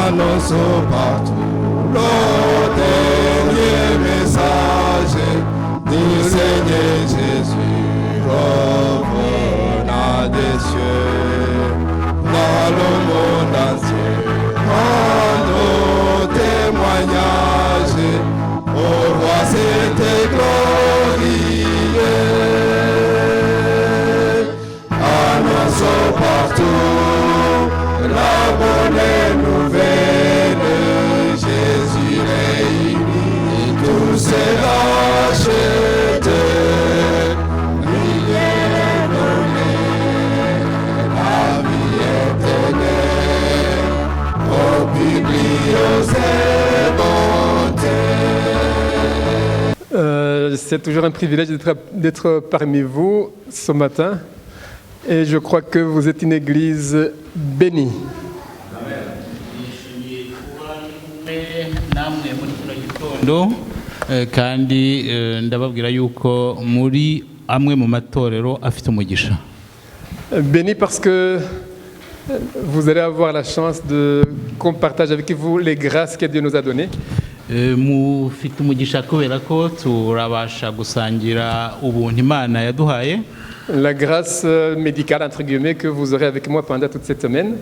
annonçons partout le dernier message du Seigneur Jésus revenant des cieux dans le monde entier. Rendons témoignage au roi c'était glorieux. Annonçons partout la bonne nouvelle. Jésus réunit tous ses rachetés. Il est donné la vie éternelle au public aux bontés. C'est toujours un privilège d'être parmi vous ce matin et je crois que vous êtes une église bénie. kandi ndababwira yuko muri amwe mu matorero afite umugisha. Béni parce que vous allez avoir la chance qu'on partage avec vous les grâces que Dieu nous a données. Mufite umugisha kubera ko turabasha gusangira ubuntu Imana yaduhaye. La grâce médicale entre guillemets que vous aurez avec moi pendant toute cette semaine.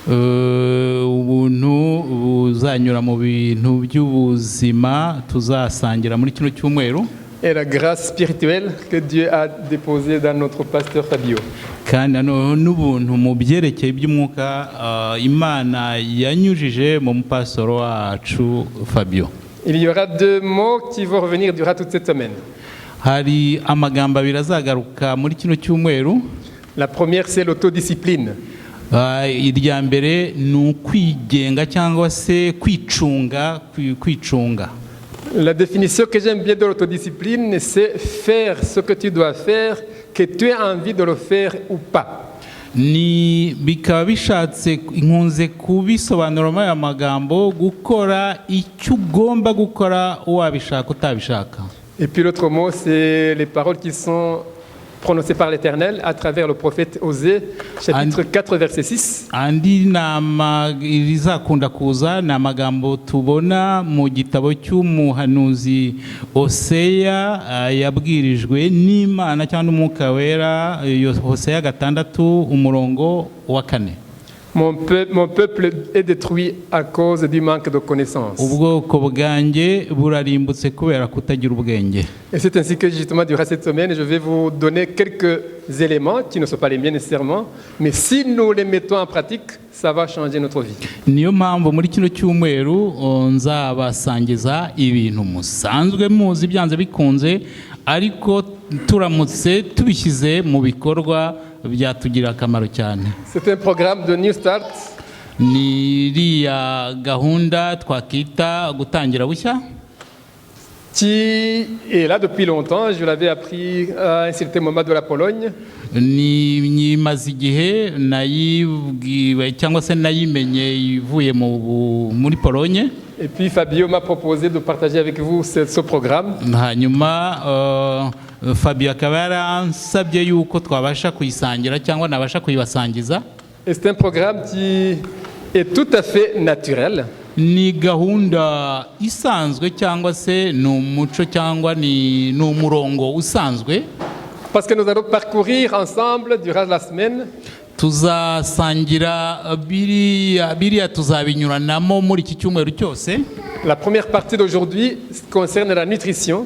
Ubuntu buzanyura mu bintu by'ubuzima tuzasangira muri kino cyumweru. Et la grâce spirituelle que Dieu a déposée dans notre pasteur Fabio. Kandi n'ubuntu mu byerekeye by'umwuka Imana yanyujije mu pastor wacu Fabio. Il y aura deux mots qui vont revenir durant toute cette semaine. Hari amagambo abiri azagaruka muri kino cyumweru. La première c'est l'autodiscipline. Irya mbere ni ukwigenga cyangwa se kwicunga. La définition que j'aime bien de l'autodiscipline, c'est faire ce que tu dois faire, que tu aies envie de le faire ou pas. Ni bikaba bishatse inkunze kubisobanura aya magambo gukora icyo ugomba gukora wabishaka utabishaka. Et puis l'autre mot, c'est les paroles qui sont prononcées par l'Éternel à travers le prophète Osée, chapitre 4, verset 6. Andi nama irizakunda kuza na magambo tubona mu gitabo cy'umuhanuzi Oseya yabwirijwe n'Imana cyangwa n'Umwuka Wera, Oseya 6 umurongo wa 4. Mon peuple est détruit à cause du manque de connaissance. Et c'est ainsi que justement durant cette semaine, je vais vous donner quelques éléments qui ne sont pas les miens nécessairement, mais si nous les mettons en pratique, ça va changer notre vie. Niyo mpamvu muri kino cyumweru nzabasangiza ibintu musanzwe muzi byanze bikunze, ariko turamutse tubishyize mu bikorwa byatugira akamaro cyane. C'est un programme de New Start. Ni iriya gahunda twakita gutangira bushya. Qui est là depuis longtemps, je l'avais appris à un certain moment de la Pologne. Ni maze igihe nayibwiwe cyangwa se nayimenye ivuye muri Pologne. Et puis Fabio m'a proposé de partager avec vous ce programme. Hanyuma Fabio akaba yaransabye yuko twabasha kuyisangira cyangwa nabasha kuyibasangiza. Et c'est un programme qui est tout à fait naturel. Ni gahunda isanzwe cyangwa se n'umuco cyangwa ni umurongo usanzwe. Parce que nous allons parcourir ensemble durant la semaine. Tuzasangira biriya tuzabinyuranamo muri iki cyumweru cyose. La première partie d'aujourd'hui concerne la nutrition.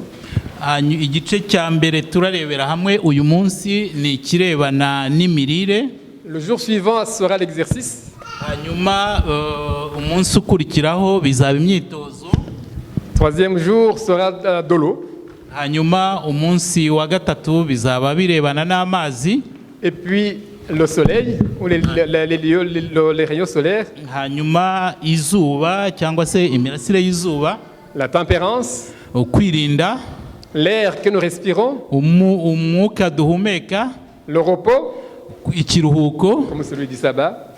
Igice cya mbere turarebera hamwe uyu munsi ni kirebana n'imirire. Le jour suivant sera l'exercice. Hanyuma umunsi ukurikiraho bizaba imyitozo. Troisième jour sera de l'eau. Hanyuma umunsi wa gatatu bizaba birebana n'amazi. Et puis le soleil ou les rayons solaires. Hanyuma izuba cyangwa se imirasire y'izuba. La tempérance. Kwirinda. L'air que nous respirons. Umwuka duhumeka. Le repos. Ikiruhuko. Comme celui du sabbat.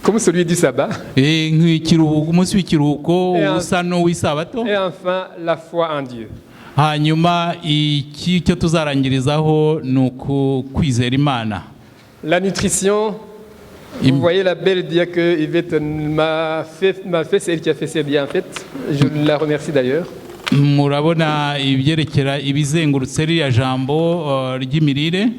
Comme celui du sabbat. Umunsi w'ikiruhuko usa n'uw'isabato. Et enfin la foi en Dieu. Hanyuma icyo tuzarangirizaho ni ukwizera Imana. La nutrition Vous voyez la belle dia que Yvette m'a fait, c'est elle qui a fait ces biens en fait. Je la remercie d'ailleurs. murabona ibyerekera ibizengurutse ririya jambo ry'imirire.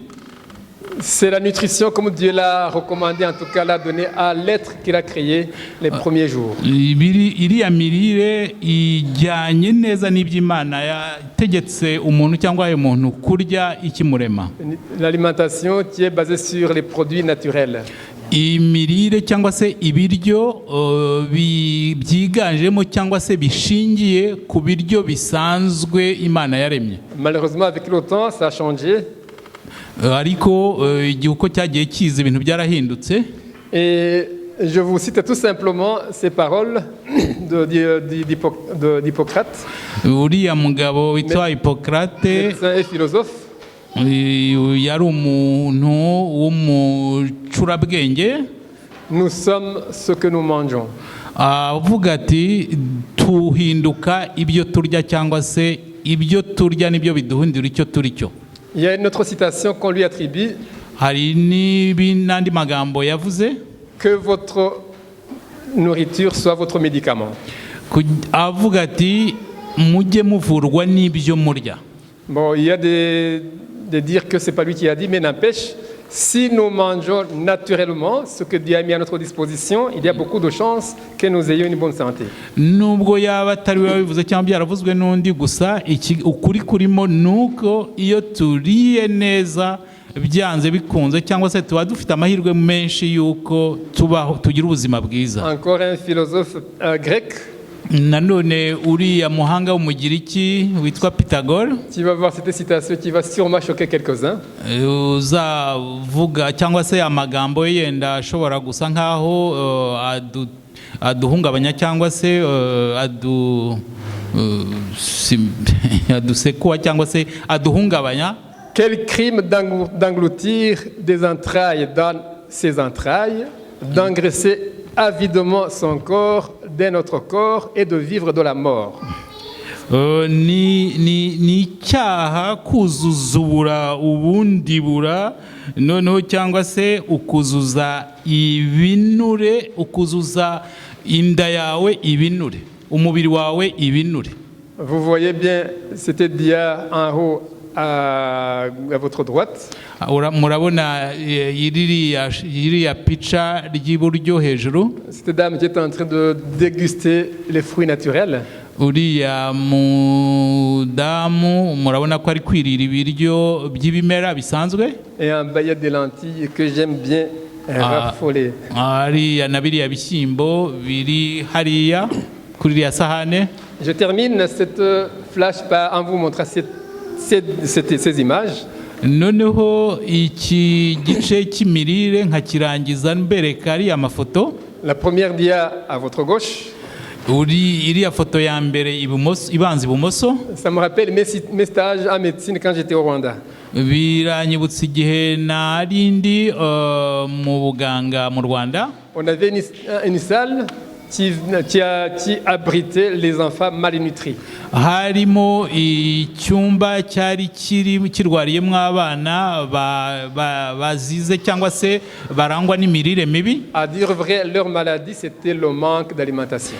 C'est la nutrition comme Dieu l'a recommandé, en tout cas l'a donné à l'être qu'il a créé les premiers jours. Iriya mirire ijyanye neza n'iby'Imana yategetse umuntu cyangwa ayo muntu kurya ikimurema. L'alimentation qui est basée sur les produits naturels. Imirire cyangwa se ibiryo byiganjemo cyangwa se bishingiye ku biryo bisanzwe Imana yaremye. Malheureusement avec le temps ça a changé. Ariko igihe uko cyagiye kiza ibintu byarahindutse. Et je vous cite tout simplement ces paroles d'Hippocrate. Uriya mugabo witwa Hippocrate, médecin et philosophe. yari umuntu w'umucurabwenge. Nous sommes ce que nous mangeons. Avuga ati tuhinduka ibyo turya cyangwa se ibyo turya nibyo biduhindura icyo turi cyo. Il y a une autre citation qu'on lui attribue. Hari n'andi magambo yavuze Que votre nourriture soit votre médicament. avuga ati mujye muvurwa n'ibyo murya. Bon, il y a de dire que c'est pas lui qui a dit, mais n'empêche, si nous mangeons naturellement ce que Dieu a mis à notre disposition, il y a beaucoup de chances que nous ayons une bonne santé. Nubwo yaba atari we wabivuze cyangwa byaravuzwe n'undi, gusa ukuri kurimo nuko iyo turiye neza byanze bikunze cyangwa se tuba dufite amahirwe menshi yuko tugira ubuzima bwiza. Encore un philosophe grec. Nanone uriya muhanga w'umugiriki witwa Pythagore. Tu vas voir cette citation qui va sûrement choquer quelques-uns. Uzavuga cyangwa se amagambo yenda ashobora gusa nkaho aduhungabanya cyangwa se adusekua cyangwa se aduhungabanya. Quel crime d'engloutir des entrailles dans ses entrailles, d'engraisser avidement son corps d'un autre corps et de vivre de la mort. Ni icyaha kuzuzura ubundi bura noneho cyangwa se ukuzuza ibinure, ukuzuza inda yawe ibinure, umubiri wawe ibinure. Vous voyez bien, c'était dia en haut à votre droite. Murabona iriya pica ry'iburyo hejuru. Cette dame qui est en train de déguster les fruits naturels. Uriya mudamu murabona ko ari kwirira ibiryo by'ibimera bisanzwe. Et en bas il y a des lentilles que j'aime bien raffoler. Hariya na biriya bishyimbo biri hariya kuri iriya sahane. Je termine cette flash en vous montrant ces images. Noneho iki gice cy'imirire nkakirangiza mbereka ari amafoto. La première dia à votre gauche. Iriya foto ya mbere ibanza ibumoso. Ça me rappelle mes stages en médecine quand j'étais au Rwanda. Biranyibutsa igihe narindi mu buganga mu Rwanda. On avait une salle qui abritait les enfants malnutris. Harimo icyumba cyari kirwariyemo abana bazize cyangwa se barangwa n'imirire mibi. À dire vrai, leur maladie c'était le manque d'alimentation.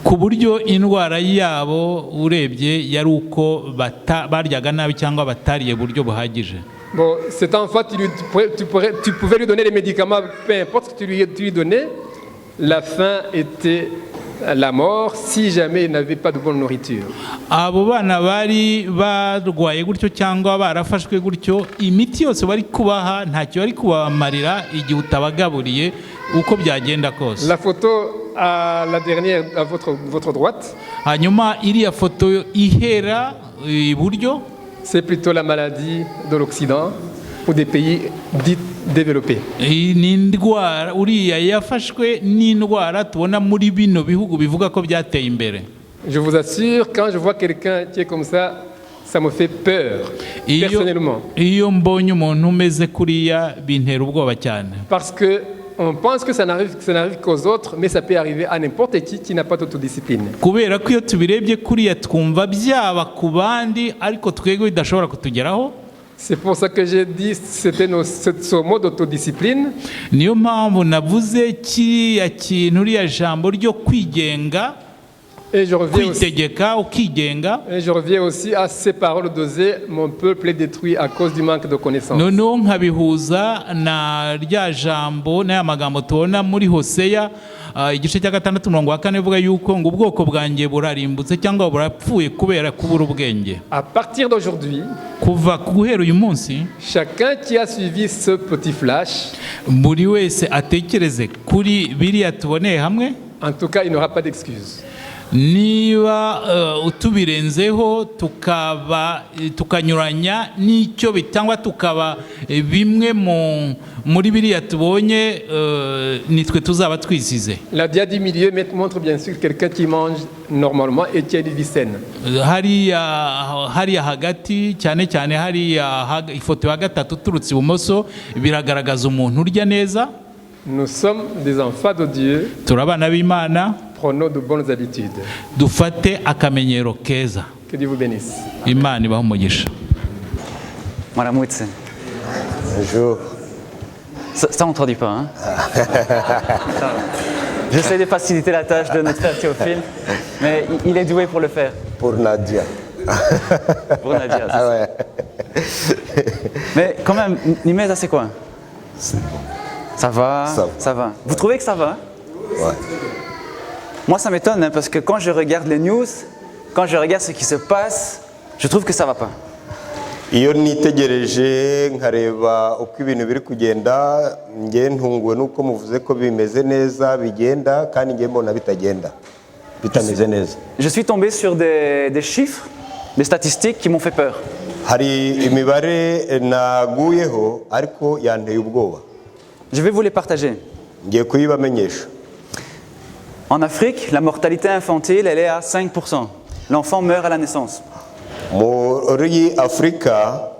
Ku buryo indwara yabo urebye yari uko baryaga nabi cyangwa batariye buryo buhagije. Bon, cet enfant tu pouvais lui donner les médicaments, peu importe ce que tu lui donnais. La faim était la mort si jamais il n'avait pas de bonne nourriture. Abo bana bari barwaye gutyo cyangwa barafashwe gutyo, imiti yose bari kubaha ntacyo bari kubamarira igihe utabagaburiye uko byagenda kose. La photo à la dernière à votre droite. Hanyuma iriya foto ihera iburyo. C'est plutôt la maladie de l'Occident ou des pays dits développés. N'indwara uriya yafashwe n'indwara tubona muri bino bihugu bivuga ko byateye imbere. Je vous assure, quand je vois quelqu'un qui est comme ça, ça me fait peur personnellement. Iyo mbonye umuntu umeze kuriya bintera ubwoba cyane. Parce que on pense que ça n'arrive qu'aux autres, mais ça peut arriver à n'importe qui n'a pas d'autodiscipline. Kubera ko iyo tubirebye kuriya twumva byaba ku bandi ariko twego bidashobora kutugeraho. C'est pour ça que j'ai dit c'était ce mot d'autodiscipline. niyo mpamvu navuze kiriya kintu uriya jambo ryo kwigenga Et je reviens aussi, kwitegeka ukigenga à ces paroles d'Osée, mon peuple est détruit à cause du manque de connaissance. noneho nkabihuza na rya jambo n'aya magambo tubona muri Hoseya igice cya 6:4 ivuga yuko ngo ubwoko bwanjye burarimbutse cyangwa burapfuye kubera kubura ubwenge. À partir d'aujourd'hui, Kuva guhera uyu munsi chacun qui a suivi ce petit flash, buri wese atekereze kuri biriya tuboneye hamwe, en tout cas, il n'aura pas d'excuse. niba utubirenzeho tukanyuranya n'icyo bitangwa tukaba bimwe muri biriya tubonye, nitwe tuzaba twisize. La diade du milieu montre bien sûr quelqu'un qui mange normalement et qui a une vie saine. hariya hagati cyane cyane hariya ifoto ya gatatu turutse ibumoso biragaragaza umuntu urya neza. Nous sommes des enfants de Dieu, turi abana b'Imana, prenons de bonnes habitudes. dufate akamenyero keza. Que Dieu vous bénisse. Imana ibahe umugisha. Maramutse. Bonjour. Ça on traduit pas, hein? J'essaie de faciliter la tâche de notre frère Théophile, mais il est doué pour le faire. Pour Nadia. Pour Nadia. Ah ouais. Mais quand même, Nimeza, c'est quoi? C'est bon. Ça va, Ça va. Vous trouvez que ça va? Ouais. Moi, ça m'étonne, hein, parce que quand je regarde les news, quand je regarde ce qui se passe, je trouve que ça va pas. Iyo nitegereje nkareba uko ibintu biri kugenda, nge ntunguwe nuko muvuze ko bimeze neza bigenda kandi nge mbona bitagenda. Bitameze neza. Je suis tombé sur des chiffres, des statistiques qui m'ont fait peur. Hari imibare naguyeho ariko yanteye ubwoba. Je vais vous les partager. Ngiye kuyibamenyesha. En Afrique, la mortalité infantile, elle est à 5%. L'enfant meurt à la naissance. Muri Afrika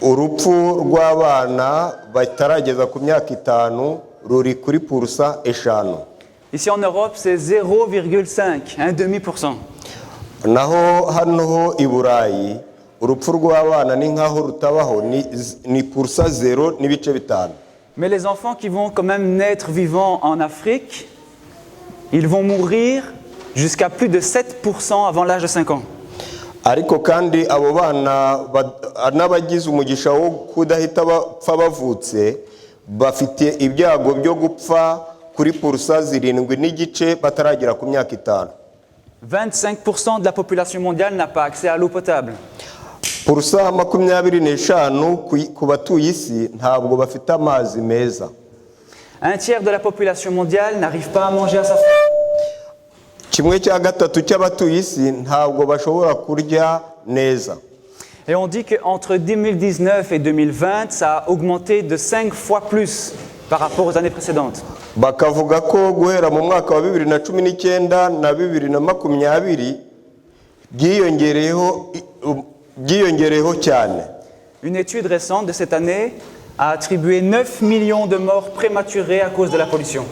urupfu rw'abana batarageza ku myaka 5 ruri kuri %5. Ici en Europe, c'est 0,5, 1,5%. Naho hano i Burayi urupfu rw'abana ni nkaho rutabaho ni %0.5. Mais les enfants qui vont quand même naître vivants en Afrique, ils vont mourir jusqu'à plus de 7% avant l'âge de 5 ans. Ariko kandi abo bana n'abagize umugisha wo kudahita bapfa bavutse bafite ibyago byo gupfa kuri %7.5 bataragira ku myaka 5. 25% de la population mondiale n'a pas accès à l'eau potable. %25 ku batuye isi ntabwo bafite amazi meza. Un tiers de la population mondiale n'arrive pas à manger à sa faim. Kimwe cya gatatu cy'abatuye isi ntabwo bashobora kurya neza. Et on dit qu'entre 2019 et 2020, ça a augmenté de 5 fois plus par rapport aux années précédentes. Bakavuga ko guhera mu mwaka wa 2019 na 2020 byiyongereyeho cyane. Une étude récente de cette année a attribué 9 millions de morts prématurées à cause de la pollution.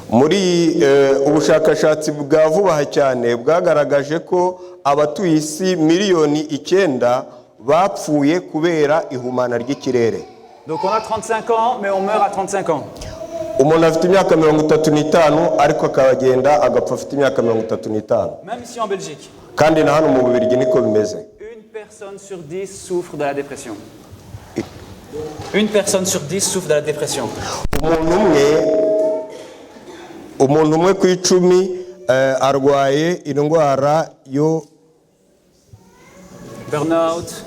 Muri ubushakashatsi bwa vuba cyane bwagaragaje ko abatuye isi miliyoni 9 bapfuye kubera ihumana ry'ikirere. Donc on a 35 ans, mais on meurt à 35 ans. Umuntu afite imyaka 35 ariko akagenda agapfa afite imyaka 35. Même ici en Belgique. Kandi na hano mu Bubiligi niko bimeze. Une personne sur 10 souffre de la dépression. Une personne sur 10 souffre de la dépression. Umuntu umwe ku 10 arwaye indwara yo Burnout.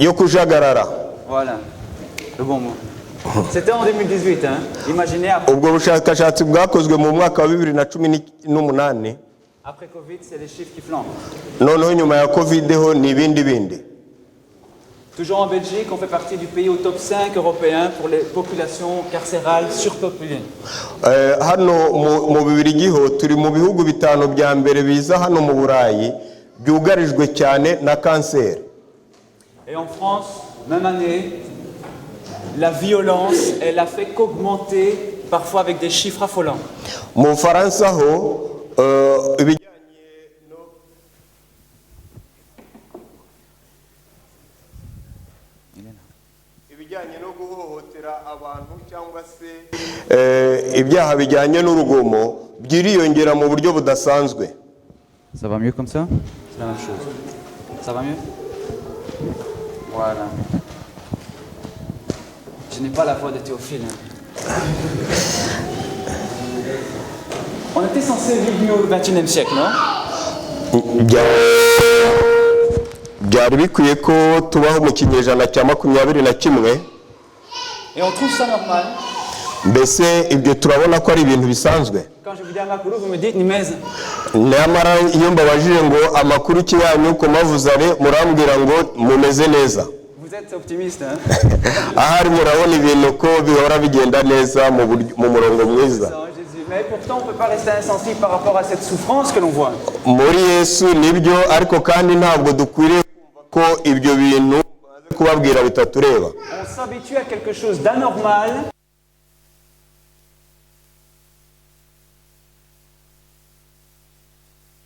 Yo kujagarara. Voilà, le bon mot. C'était en 2018, hein. Imaginez après. Ubwo bushakashatsi bwakozwe mu mwaka wa 2018. Après Covid, c'est les chiffres qui flambent. Noneho nyuma ya Covid ho ni bindi. Toujours en Belgique, on fait partie du pays au top 5 européen pour les populations carcérales surpeuplées. Hano mu Bubiligi ho turi mu bihugu 5 bya mbere biza hano mu Burayi byugarijwe cyane na cancer. Et en France, même année, la violence, elle a fait qu'augmenter, parfois avec des chiffres affolants. Mu Faransa ho ibyaha bijyanye n'urugomo byiriyongera mu buryo budasanzwe. Ça va mieux comme ça? C'est la même chose. Ça va mieux? Voilà. Je n'ai pas la voix de Théophile. On était censé vivre au XXIe siècle, non? Byari bikwiye ko tubaho mu kinyejana cya 21. Et on trouve ça normal. Mbese ibyo turabona ko ari ibintu bisanzwe. Quand je vous dis Amakuru, vous me dites Nimez. Nyamara iyo mbabajije ngo amakuru ki yanyu ko mavuzare murambwira ngo mumeze neza. Vous êtes optimiste, hein? Ahari murabona ibintu ko bihora bigenda neza mu murongo mwiza. Mais pourtant, on ne peut pas rester insensible par rapport à cette souffrance que l'on voit. Muri Yesu nibyo ariko kandi ntabwo dukwiriye kumva ko ibyo bintu baze kubabwira bitatureba. On s'habitue à quelque chose d'anormal.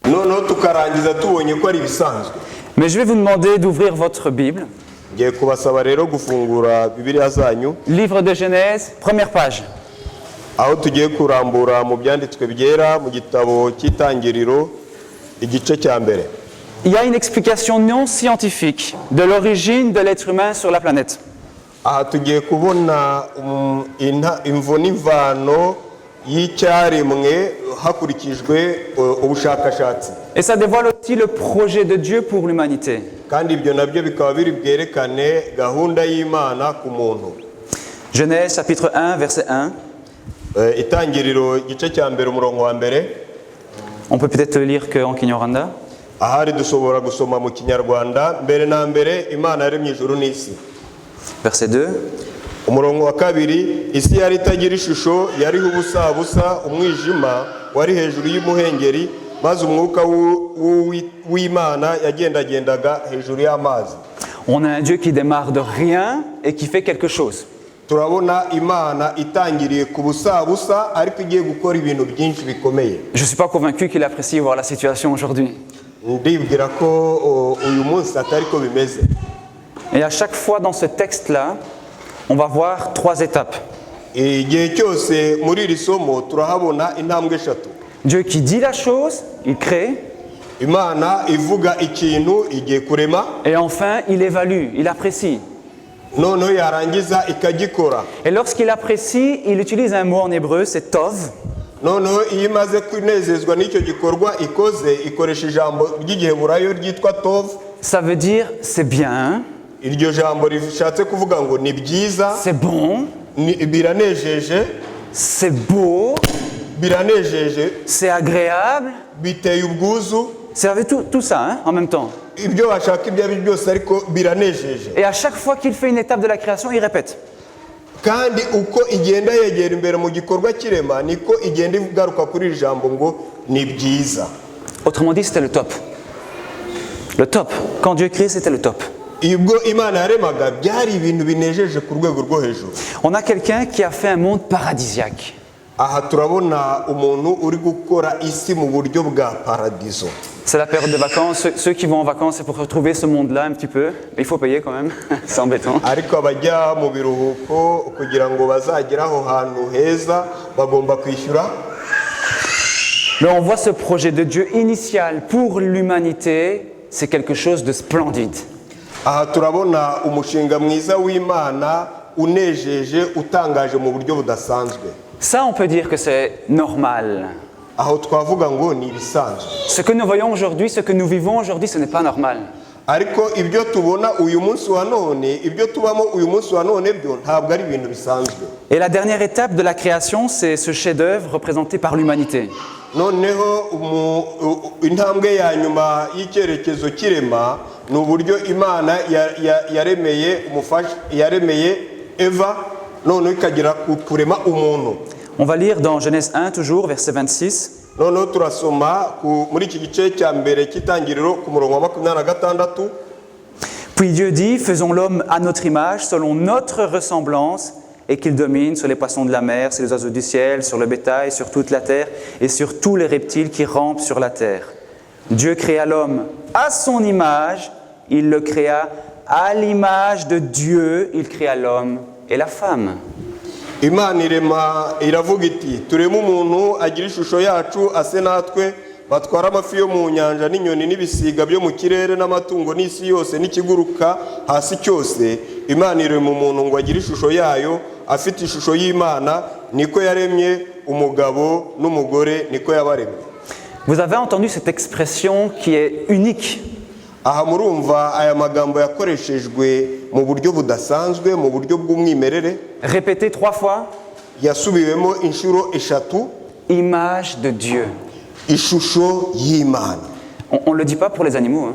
Noneho tukarangiza tubonye ko ari ibisanzwe. Mais je vais vous demander d'ouvrir votre Bible. Ngiye kubasaba rero gufungura Bibiliya zanyu. Livre de Genèse, première page. Aho tugiye kurambura mu byanditswe byera mu gitabo cy'itangiriro igice cya mbere. Il y a une explication non scientifique de l'origine de l'être humain sur la planète. Aha tugiye kubona imvo n'imvano y'icyaremwe hakurikijwe ubushakashatsi. Et ça dévoile aussi le projet de Dieu pour l'humanité. Kandi ibyo nabyo bikaba biri bwerekane gahunda y'Imana ku muntu. Genèse chapitre 1 verset 1. Itangiriro igice cya mbere umurongo wa mbere. On peut peut-être le lire qu'en Kinyarwanda. Ahari dushobora gusoma mu Kinyarwanda. Mbere na mbere Imana yaremye ijuru n'isi. Verset 2. Umurongo wa kabiri, isi yari itagira ishusho, yariho ubusa umwijima wari hejuru y'umuhengeri, maze umwuka w'Imana yagendagendaga hejuru y'amazi. On a un Dieu qui démarre de rien et qui fait quelque chose. Turabona Imana itangiriye ku busa ariko igiye gukora ibintu byinshi bikomeye. Je ne suis pas convaincu qu'il apprécie voir la situation aujourd'hui. Ndibwira ko uyu munsi atari ko bimeze. Et à chaque fois dans ce texte-là, on va voir 3 étapes. Igihe cyose muri iri somo turahabona intambwe eshatu. Dieu qui dit la chose, il crée. Imana ivuga ikintu igiye kurema. Et enfin, il évalue, il apprécie. Noneho yarangiza ikagikora. Et lorsqu'il apprécie, il utilise un mot en hébreu, c'est tov. Noneho iyo imaze kunezezwa n'icyo gikorwa ikoze ikoresha ijambo ry'igiheburayo ryitwa tov. Ça veut dire c'est bien. Iryo jambo rishatse kuvuga ngo ni byiza. C'est bon. Biranejeje. C'est beau. Biranejeje. C'est agréable. Biteye ubwuzu. Ça veut tout ça hein, en même temps. Ibyo bashaka ibyo ari byose ariko biranejeje. Et à chaque fois qu'il fait une étape de la création, il répète. Kandi uko igenda yegera imbere mu gikorwa kirema niko igenda igaruka kuri iri jambo ngo ni byiza. Autrement dit, c'était le top. Le top. Quand Dieu crée, c'était le top. Ibwo Imana yaremaga byari ibintu binejeje ku rwego rwo hejuru. On a quelqu'un qui a fait un monde paradisiaque. Aha turabona umuntu uri gukora isi mu buryo bwa paradiso. C'est la période de vacances. Ceux qui vont en vacances, c'est pour retrouver ce monde-là un petit peu. Mais il faut payer quand même. C'est embêtant. Ariko abajya mu biruhuko kugira ngo bazagera aho hantu heza bagomba kwishyura. Mais on voit ce projet de Dieu initial pour l'humanité, c'est quelque chose de splendide. Aha turabona umushinga mwiza w'Imana unejeje utangaje mu buryo budasanzwe. Ça, on peut dire que c'est normal. Aho twavuga ngo ni ibisanzwe. Ce que nous voyons aujourd'hui, ce que nous vivons aujourd'hui, ce n'est pas normal. Ariko ibyo tubona uyu munsi wa none, ibyo tubamo uyu munsi wa none byo ntabwo ari ibintu bisanzwe. Et la dernière étape de la création, c'est ce chef-d'œuvre représenté par l'humanité. Noneho intambwe ya nyuma y'icyerekezo kirema ni uburyo Imana yaremeye Eva noneho ikagira kurema umuntu. On va lire dans Genèse 1 toujours, verset 26. Noneho turasoma muri iki gice cya mbere cy'itangiriro ku murongo wa 26. Puis Dieu dit, faisons l'homme à notre image, selon notre ressemblance, et qu'il domine sur les poissons de la mer, sur les oiseaux du ciel, sur le bétail, sur toute la terre, et sur tous les reptiles qui rampent sur la terre. Dieu créa l'homme à son image, il le créa à l'image de Dieu, il créa l'homme et la femme. imana iravuga iti tureme umuntu agira ishusho yacu ase natwe batwara amafi yo mu nyanja n'inyoni n'ibisiga byo mu kirere n'amatungo n'isi yose n'ikiguruka hasi cyose. Imana irema umuntu ngo agire ishusho yayo, afite ishusho y'Imana niko yaremye umugabo n'umugore niko yabaremye. Vous avez entendu cette expression qui est unique. Aha murumva aya magambo yakoreshejwe mu buryo budasanzwe, mu buryo bw'umwimerere. Répétez 3 fois. Yasubiwemo inshuro eshatu. Image de Dieu. Ishusho y'Imana. On le dit pas pour les animaux. Hein.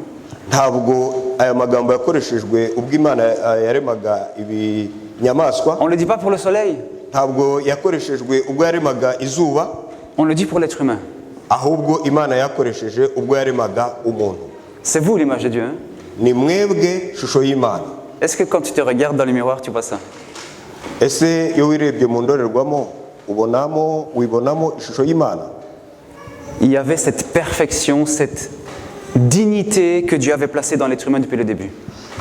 Ntabwo aya magambo yakoreshejwe ubwo Imana yaremaga ibinyamaswa. On le dit pas pour le soleil. Ntabwo yakoreshejwe ubwo yaremaga izuba. On le dit pour l'être humain. Ahubwo Imana yakoresheje ubwo yaremaga umuntu. C'est vous l'image de Dieu. Hein? Ni mwebwe shusho y'Imana. Est-ce que quand tu te regardes dans le miroir, tu vois ça? Ese iyo wirebye mu ndorerwamo wibonamo ishusho y'Imana? Il y avait cette perfection, cette dignité que Dieu avait placée dans l'être humain depuis le début.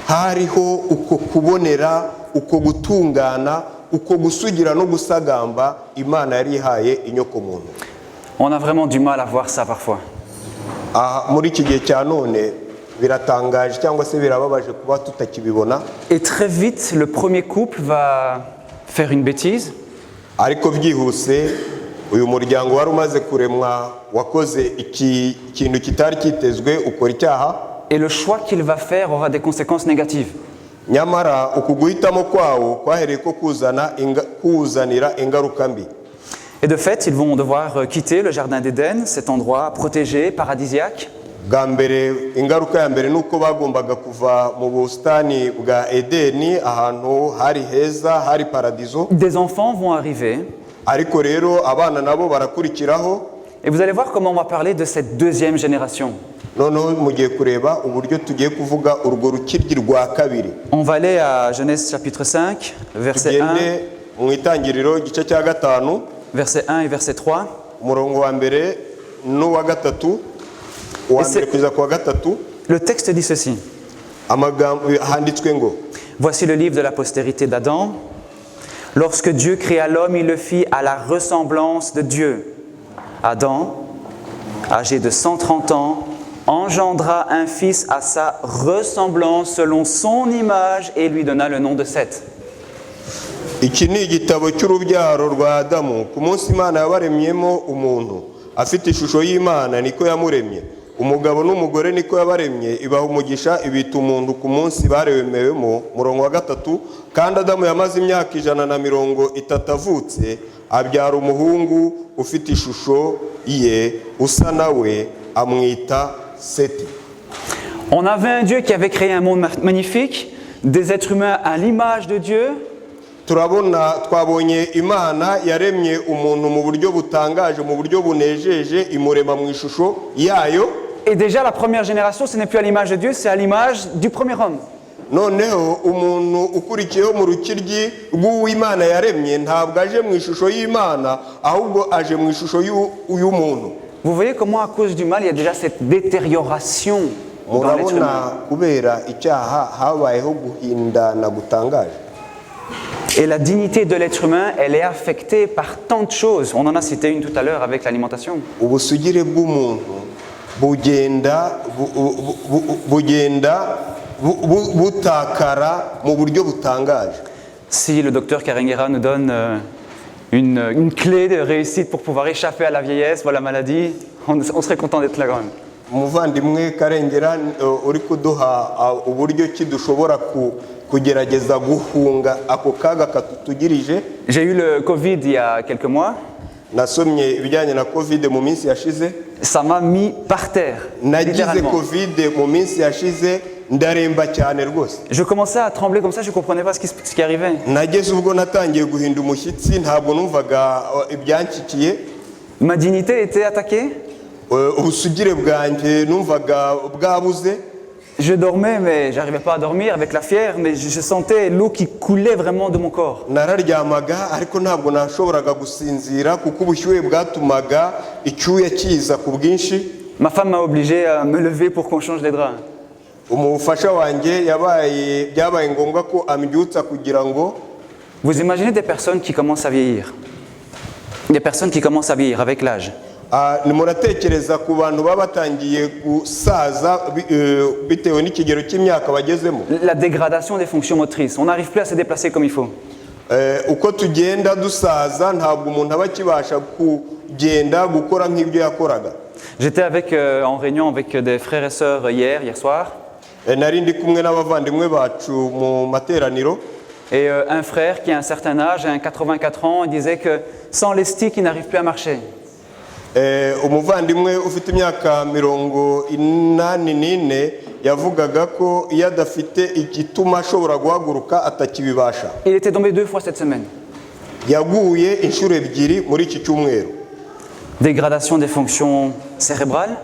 Hariho uko kubonera, uko gutungana, uko gusugira no gusagamba Imana yari ihaye inyoko muntu. On a vraiment du mal à voir ça parfois. Muri iki gihe cya none biratangaje cyangwa se birababaje kuba tutakibibona. Et très vite, le premier couple va faire une bêtise. Ariko byihuse uyu muryango wari umaze kuremwa wakoze ikintu kitari kitezwe ukora icyaha. Et le choix qu'il va faire aura des conséquences négatives. Nyamara ukuguhitamo kwawo kwahereye ko kuzanira ingaruka mbi. Et de fait, ils vont devoir quitter le jardin d'Éden, cet endroit protégé, paradisiaque. Bwa mbere ingaruka ya mbere nuko bagombaga kuva mu bustani bwa Edeni ahantu hari heza hari paradizo. Des enfants vont arriver. Ariko rero abana nabo barakurikiraho. Et vous allez voir comment on va parler de cette deuxième génération. Noneho mugiye kureba uburyo tugiye kuvuga urwo rukiryi rwa kabiri. On va aller à Genèse chapitre 5, verset 1. Mu itangiriro igice cya 5. Verset 1 et verset 3. Umurongo wa mbere n'uwa gatatu. Le texte dit ceci. Voici le livre de la postérité d'Adam. Lorsque Dieu créa l'homme, il le fit à la ressemblance de Dieu. Adam, âgé de 130 ans, engendra un fils à sa ressemblance selon son image et lui donna le nom de Seth. Iki ni igitabo cy'urubyaro rwa Adamu. Ku munsi Imana yabaremyemo umuntu afite ishusho y'Imana niko yamuremye. Umugabo n'umugore niko yabaremye, ibaha umugisha ibita umuntu ku munsi baremewemo. Murongo wa 3. Kandi Adamu yamaze imyaka 130 avutse, abyara umuhungu ufite ishusho ye usa nawe, amwita Seti. On avait un Dieu qui avait créé un monde magnifique, des êtres humains à l'image de Dieu. Twabonye Imana yaremye umuntu mu buryo butangaje, mu buryo bunejeje, imurema mu ishusho yayo. Et déjà la première génération, ce n'est plus à l'image de Dieu, c'est à l'image du premier homme. Noneho umuntu ukurikiyeho mu rukiryi rw'Imana yaremye ntabwo aje mu ishusho y'Imana, ahubwo aje mu ishusho y'umuntu. Vous voyez comment à cause du mal, il y a déjà cette détérioration dans l'être humain. Murabona kubera icyaha habayeho guhindana gutangaje. Et la dignité de l'être humain, elle est affectée par tant de choses. On en a cité une tout à l'heure avec l'alimentation. Ubusugire bw'umuntu butakara mu buryo butangaje. Si le docteur Karenguera nous donne une clé de réussite pour pouvoir échapper à la vieillesse ou à la maladie, on serait content d'être là quand même. Umuvandimwe Karengera uri kuduha uburyo ki dushobora kugerageza guhunga ako kaga katutugirije. J'ai eu le Covid il y a quelques mois. Nasomye ibijyanye na Covid mu minsi yashize. Ça m'a mis par terre. Nagize Covid mu minsi yashize ndaremba cyane rwose. Je commençais à trembler comme ça, je comprenais pas ce qui arrivait. Nageze ubwo natangiye guhinda umushyitsi, ntabwo numvaga ibyankikiye. Ma dignité était attaquée. Ubusugire bwanjye numvaga bwabuze. Je dormais, mais j'arrivais pas à dormir avec la fièvre, mais je sentais l'eau qui coulait vraiment de mon corps. Nararyamaga ariko ntabwo nashoboraga gusinzira kuko ubushyuhe bwatumaga icyuya kiza ku bwinshi. Ma femme m'a obligé à me lever pour qu'on change les draps. Umufasha wanjye byabaye ngombwa ko ambyutsa kugira ngo Vous imaginez des personnes qui commencent à vieillir. Des personnes qui commencent à vieillir avec l'âge. muratekereza ku bantu baba batangiye gusaza bitewe n'ikigero cy'imyaka bagezemo. La dégradation des fonctions motrices. On n'arrive plus à se déplacer comme il faut. Uko tugenda dusaza ntabwo umuntu aba akibasha kugenda gukora nk'ibyo yakoraga. J'étais en réunion avec des frères et sœurs hier soir. Nari ndi kumwe n'abavandimwe bacu mu materaniro. Et un frère qui a un certain âge, un 84 ans, il disait que sans les sticks, il n'arrive plus à marcher. Umuvandimwe ufite imyaka 84 yavugaga ko iyo adafite igituma ashobora guhaguruka atakibibasha. Il était tombé 2 fois cette semaine. Yaguye inshuro ebyiri muri iki cyumweru. Dégradation des fonctions cérébrales.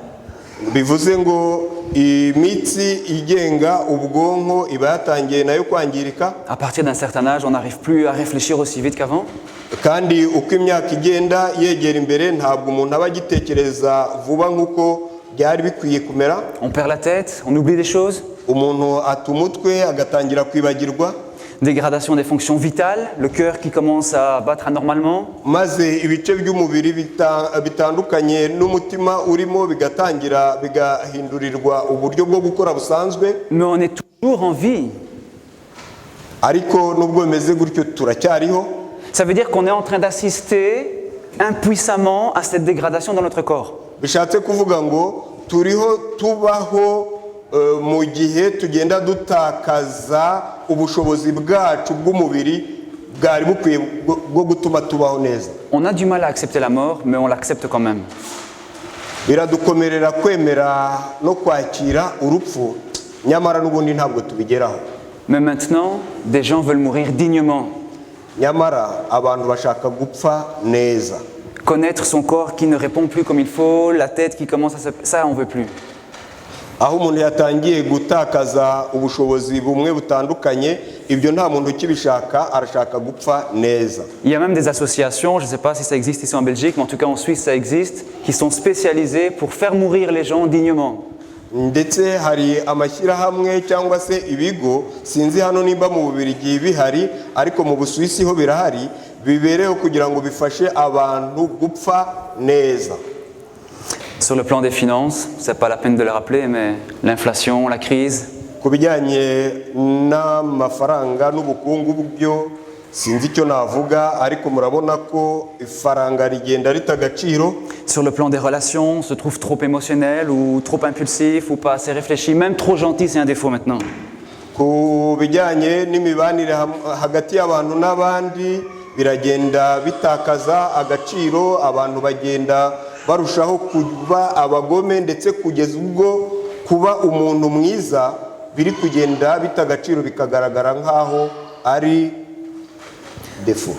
Bivuze ngo imitsi igenga ubwonko iba yatangiye nayo kwangirika. À partir d'un certain âge, on n'arrive plus à réfléchir aussi vite qu'avant. Kandi uko imyaka igenda yegera imbere ntabwo umuntu aba agitekereza vuba nk'uko byari bikwiye kumera. On perd la tête, on oublie des choses. Umuntu atumutwe agatangira kwibagirwa. Dégradation des fonctions vitales, le cœur qui commence à battre anormalement. Maze ibice by'umubiri bitandukanye n'umutima urimo bigatangira bigahindurirwa uburyo bwo gukora busanzwe. Mais on est toujours en vie. Ariko nubwo bimeze gutyo turacyariho. Ça veut dire qu'on est en train d'assister impuissamment à cette dégradation dans notre corps. Bishatse kuvuga ngo turiho tubaho mu gihe tugenda dutakaza ubushobozi bwacu bw'umubiri bwari bukwiye bwo gutuma tubaho neza. On a du mal à accepter la mort, mais on l'accepte quand même. Biradukomerera kwemera no kwakira urupfu, nyamara n'ubundi ntabwo tubigeraho. Mais maintenant, des gens veulent mourir dignement. Nyamara abantu bashaka gupfa neza. Connaître son corps qui ne répond plus comme il faut, la tête qui commence à se... Ça, on veut plus. Aho umuntu yatangiye gutakaza ubushobozi bumwe butandukanye, ibyo nta muntu ukibishaka, arashaka gupfa neza. Il y a même des associations, je ne sais pas si ça existe ici en Belgique, mais en tout cas en Suisse ça existe, qui sont spécialisées pour faire mourir les gens dignement. Ndetse hari amashyirahamwe cyangwa se ibigo sinzi hano nimba mu Bubiligi bihari ariko mu Busuwisi ho birahari bibereho kugira ngo bifashe abantu gupfa neza. Sur le plan des finances, c'est pas la peine de le rappeler, mais l'inflation, la crise. Ku bijyanye n'amafaranga n'ubukungu byo sinzi icyo navuga ariko murabona ko ifaranga rigenda ritagaciro. Sur le plan des relations, on se trouve trop émotionnel ou trop impulsif ou pas assez réfléchi, même trop gentil, c'est un défaut maintenant. Ku bijyanye n'imibanire hagati y'abantu n'abandi biragenda bitakaza agaciro, abantu bagenda barushaho kuba abagome ndetse kugeza ubwo kuba umuntu mwiza biri kugenda bitagaciro bikagaragara nkaho ari défaut.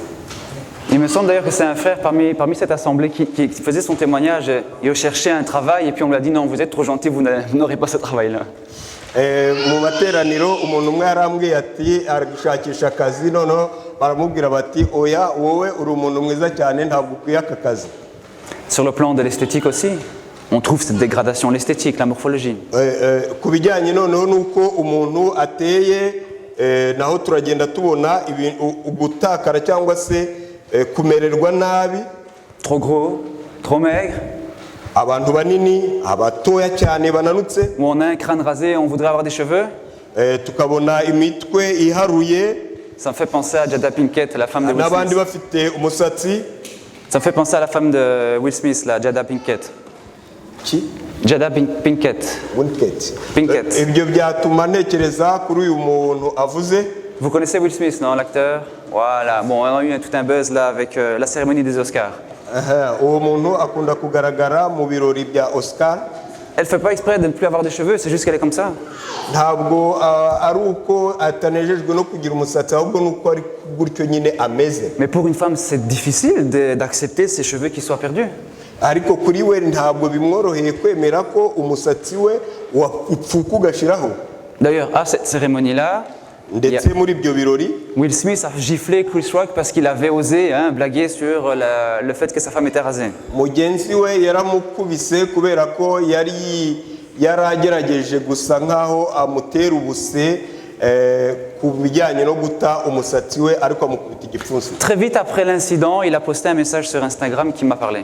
Il me semble d'ailleurs que c'est un frère parmi cette assemblée qui faisait son témoignage et cherchait un travail et puis on lui a dit non, vous êtes trop gentil, vous n'aurez pas ce travail-là. Mu materaniro umuntu umwe yarambwiye ati arigushakisha akazi noneho baramubwira bati oya wowe uri umuntu mwiza cyane ntabwo ukwiye aka kazi. Sur le plan de l'esthétique aussi, on trouve cette dégradation, l'esthétique, la morphologie. Ku bijyanye noneho nuko umuntu ateye naho turagenda tubona ugutakara cyangwa se kumererwa nabi. Trop gros, trop maigre. Abantu banini, abatoya cyane bananutse. Ou on a un crâne rasé, on voudrait avoir des cheveux. Tukabona imitwe iharuye. Ça me fait penser à Jada Pinkett, la femme de Will N'abandi Smith. bafite umusatsi. Ça me fait penser à la femme de Will Smith, la Jada Pinkett. Qui? Jada Pinkett. Pinkett. Ibyo byatuma ntekereza kuri uyu muntu avuze. Vous connaissez Will Smith, non, l'acteur? Voilà. Bon, on a eu tout un buzz là avec la cérémonie des Oscars. Uwo muntu akunda kugaragara mu birori bya Oscar. Elle fait pas exprès de ne plus avoir de cheveux, c'est juste qu'elle est comme ça. Ntabwo ari uko atanejejwe no kugira umusatsi ahubwo nuko ari gutyo nyine ameze. Mais pour une femme, c'est difficile d'accepter ses cheveux qui soient perdus. Ariko kuri we ntabwo bimworoheye kwemera ko umusatsi we upfuka ugashiraho. D'ailleurs, à cette cérémonie-là, ndetse muri ibyo birori Will Smith a giflé Chris Rock parce qu'il avait osé blaguer sur le fait que sa femme était rasée. Mugenzi we yaramukubise kubera ko yari yaragerageje gusa nkaho amutera ubuse ku bijyanye no guta umusatsi we ariko amukubita igipfunsi. Très vite après l'incident, il a posté un message sur Instagram qui m'a parlé.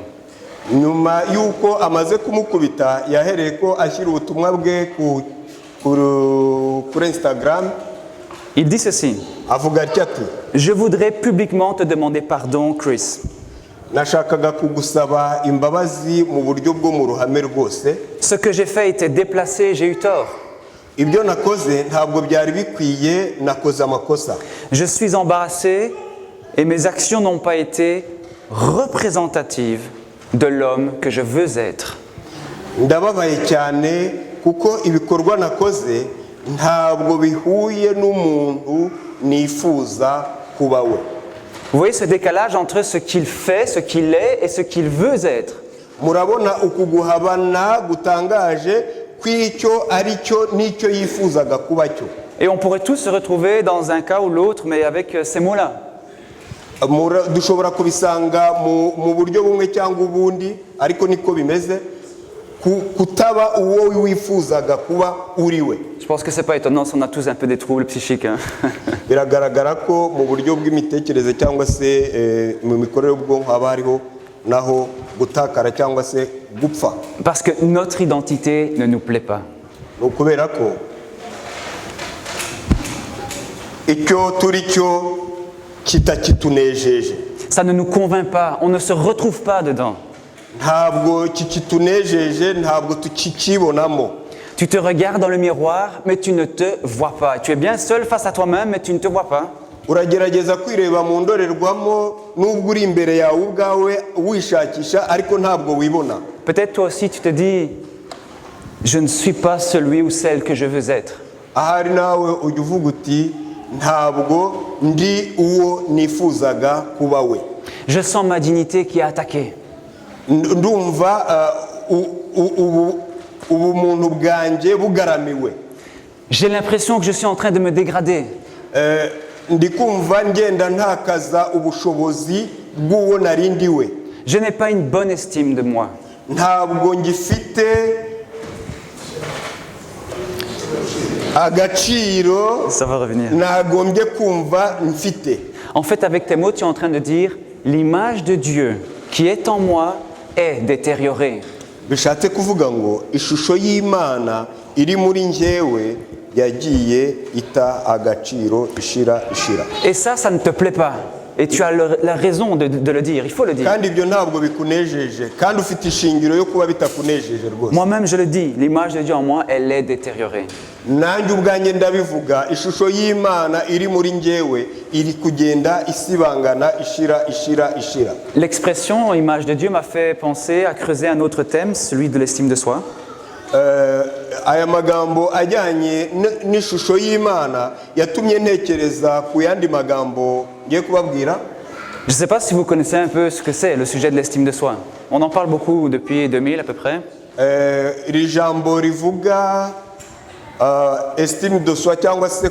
Nyuma y'uko amaze kumukubita yahereye ko ashyira ubutumwa bwe kuri Instagram. Il dit ceci: Avuga ati, je voudrais publiquement te demander pardon, Chris. nashakaga kugusaba imbabazi mu buryo bwo mu ruhame rwose. Ce que j'ai fait était déplacé, j'ai eu tort. Ibyo nakoze ntabwo byari bikwiye, nakoze amakosa. Je suis embarrassé et mes actions n'ont pas été représentatives de l'homme que je veux être. Ndababaye cyane kuko ibikorwa nakoze ntabwo bihuye n'umuntu nifuza kuba we. Vous voyez ce décalage entre ce qu'il fait, ce qu'il est et ce qu'il veut être. Murabona ukuguhabana gutangaje kw'icyo ari cyo n'icyo yifuzaga kuba cyo. Et on pourrait tous se retrouver dans un cas ou l'autre, mais avec ces mots-là. Dushobora kubisanga mu buryo bumwe cyangwa ubundi, ariko niko bimeze, kutaba uwo wifuzaga kuba uri we. Je pense que c'est pas étonnant si on a tous un peu des troubles psychiques. Hein. Biragaragara ko mu buryo bw'imitekerereze cyangwa se mu mikorere y'ubwonko haba hariho naho gutakara cyangwa se gupfa. Parce que notre identité ne nous plaît pas. Kubera ko icyo turi cyo kitakitunejeje. Ça ne nous convainc pas, on ne se retrouve pas dedans. Ntabwo kikitunejeje, ntabwo tukikibonamo. Tu te regardes dans le miroir, mais tu ne te vois pas. Tu es bien seul face à toi-même, mais tu ne te vois pas. Uragerageza kwireba mu ndorerwamo nubwo uri imbere yawe ubwawe wishakisha ariko ntabwo wibona. Peut-être toi aussi tu te dis, je ne suis pas celui ou celle que je veux être. Ahari nawe ujya uvuga uti ntabwo ndi uwo nifuzaga kuba we. Je sens ma dignité qui est attaquée. Ndumva ubumuntu bwanjye bugaramiwe. J'ai l'impression que je suis en train de me dégrader. Ndikumva ngenda ntakaza ubushobozi bw'uwo nari ndiwe. Je n'ai pas une bonne estime de moi. Ntabwo ngifite agaciro. Ça va revenir. Nagombye kumva mfite. En fait, avec tes mots, tu es en train de dire l'image de Dieu qui est en moi est détériorée. Bishatse kuvuga ngo ishusho y'Imana iri muri njyewe yagiye ita agaciro ishira. Et ça ne te plaît pas. Et tu as la raison de le dire, il faut le dire. Kandi ibyo ntabwo bikunejeje, kandi ufite ishingiro yo kuba bitakunejeje rwose. Moi-même je le dis, l'image de Dieu en moi, elle est détériorée. Nanjye ubwanjye ndabivuga, ishusho y'Imana iri muri njyewe iri kugenda isibangana ishira. L'expression image de Dieu m'a fait penser à creuser un autre thème, celui de l'estime de soi. Aya magambo ajyanye n'ishusho y'Imana yatumye ntekereza ku yandi magambo ngiye kubabwira. Je ne sais pas si vous connaissez un peu ce que c'est le sujet de l'estime de soi. On en parle beaucoup depuis 2000 à peu près. Iri jambo rivuga estime de soi cyangwa se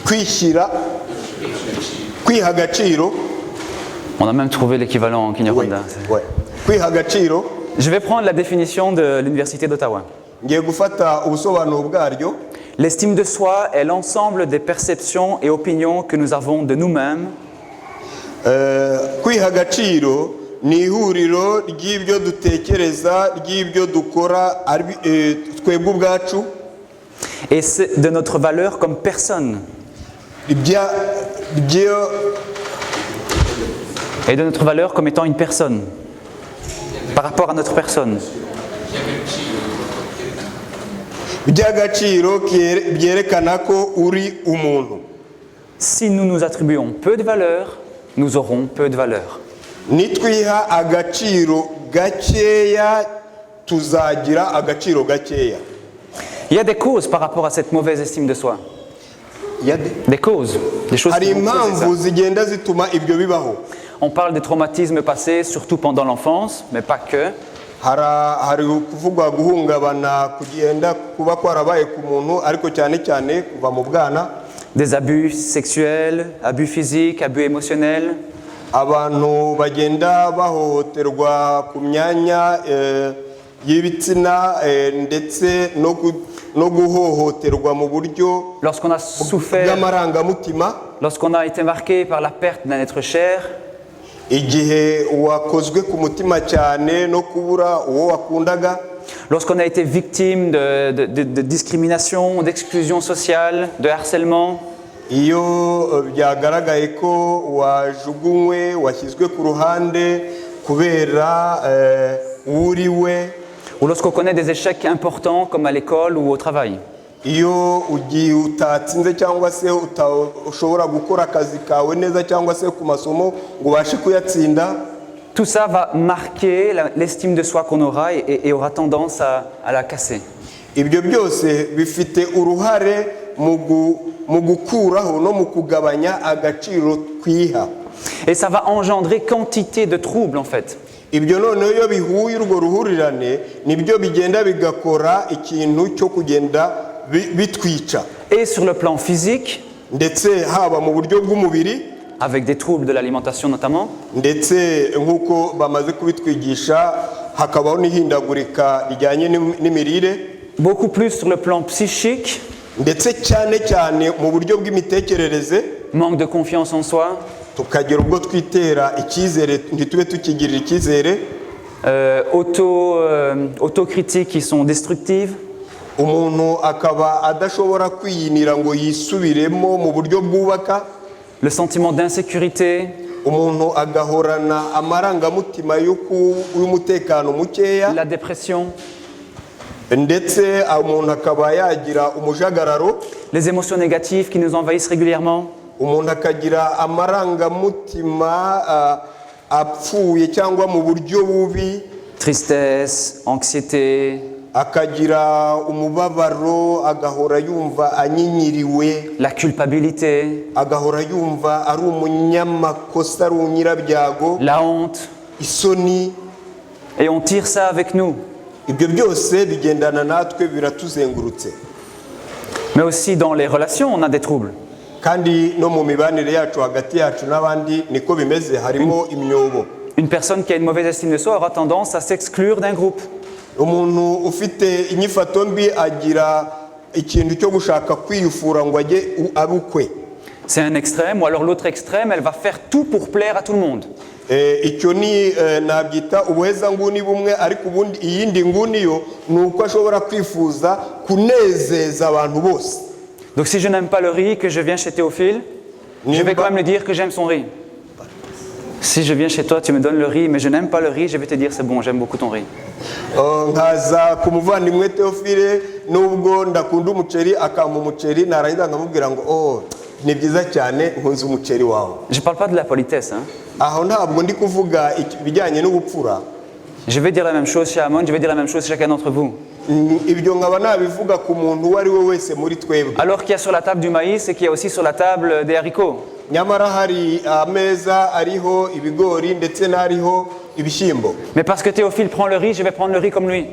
kwishyira, kwiha agaciro. On a même trouvé l'équivalent en Kinyarwanda. Kwiha agaciro. Je vais prendre la définition de l'Université d'Ottawa. Ngiye gufata ubusobanuro bwaryo. L'estime de soi est l'ensemble des perceptions et opinions que nous avons de nous-mêmes. Kwiha agaciro ni ihuriro ry'ibyo dutekereza, ry'ibyo dukora twebwe ubwacu. Et c'est de notre valeur comme personne. Et de notre valeur comme étant une personne. Par rapport à notre personne. Si nous nous attribuons peu de valeur, nous aurons peu de valeur. Il y a des causes par rapport à cette mauvaise estime de soi. Il y a des causes, des choses qui vont causer ça. On parle des traumatismes passés, surtout pendant l'enfance, mais pas que. Des abus sexuels, abus physiques, abus émotionnels. y'ibitsina ndetse no guhohoterwa mu buryo lorsqu'on a souffert, bw'amarangamutima, lorsqu'on a été marqué par la perte d'un être cher, igihe wakozwe ku mutima cyane no kubura uwo wakundaga, lorsqu'on a été victime de discrimination, d'exclusion sociale, de harcèlement, iyo byagaragaye ko wajugunywe washyizwe ku ruhande kubera uriwe, ou lorsqu'on connaît des échecs importants comme à l'école ou au travail. iyo ugiye utatsinze cyangwa se ushobora gukora akazi kawe neza cyangwa se ku masomo ngo ubashe kuyatsinda, Tout ça va marquer l'estime de soi qu'on aura et aura tendance à la casser. ibyo byose bifite uruhare mu gukuraho no mu kugabanya agaciro twiha. Et ça va engendrer quantité de troubles en fait. Ibyo noneho iyo bihuye urwo ruhurirane nibyo bigenda bigakora ikintu cyo kugenda bitwica, Et sur le plan physique, ndetse haba mu buryo bw'umubiri, avec des troubles de l'alimentation notamment, ndetse nk'uko bamaze kubitwigisha hakabaho n'ihindagurika rijyanye n'imirire, beaucoup plus sur le plan psychique, ndetse cyane cyane mu buryo bw'imitekerereze, manque de confiance en soi, tukagira ubwo twitera icyizere ntitube tukigirira icyizere, autocritiques qui sont destructives, umuntu akaba adashobora kwiyinira ngo yisubiremo mu buryo bwubaka, le sentiment d'insécurité, umuntu agahorana amarangamutima y'umutekano mukeya, la dépression, ndetse umuntu akaba yagira umujagararo, les émotions négatives qui nous envahissent régulièrement, umuntu akagira amarangamutima apfuye cyangwa mu buryo bubi, tristesse, anxiété, akagira umubabaro, agahora yumva anyinyiriwe, la culpabilité, agahora yumva ari umunyamakosa, ari umunyirabyago, la honte, isoni. et on tire ça avec nous. Ibyo byose bigendana natwe, biratuzengurutse. Mais aussi dans les relations, on a des troubles. Kandi no mu mibanire yacu hagati yacu n'abandi niko bimeze, harimo imyobo. Une personne qui a une mauvaise estime de soi aura tendance à s'exclure d'un groupe. Umuntu ufite inyifato mbi agira ikintu cyo gushaka kwiyufura ngo ajye abukwe. C'est un extrême, ou alors l'autre extrême, elle va faire tout pour plaire à tout le monde. Icyo ni nabyita ubuheza nguni bumwe, ariko ubundi iyindi nguni yo ni uko ashobora kwifuza kunezeza abantu bose. Donc si je n'aime pas le riz, que je viens chez Théophile, je vais quand même lui dire que j'aime son riz. Si je viens chez toi, tu me donnes le riz, mais je n'aime pas le riz, je vais te dire c'est bon, j'aime beaucoup ton riz. Nkaza ku muvandimwe Theophile, nubwo ndakunda umuceri akampa umuceri, narangiza nkamubwira ngo oh ni byiza cyane nkunze umuceri wawe. Je ne parle pas de la politesse. Hein. Aho ntabwo ndi kuvuga ibijyanye n'ubupfura. Je vais dire la même chose chez Amon, je vais dire la même chose chez chacun d'entre vous. Ibyo nkaba nabivuga ku muntu uwo ari we wese muri twebwe. Alors qu'il y a sur la table du maïs et qu'il y a aussi sur la table des haricots. Nyamara hari ameza ariho ibigori ndetse n'ariho ibishyimbo. Mais parce que Théophile prend le riz, je vais prendre le riz comme lui.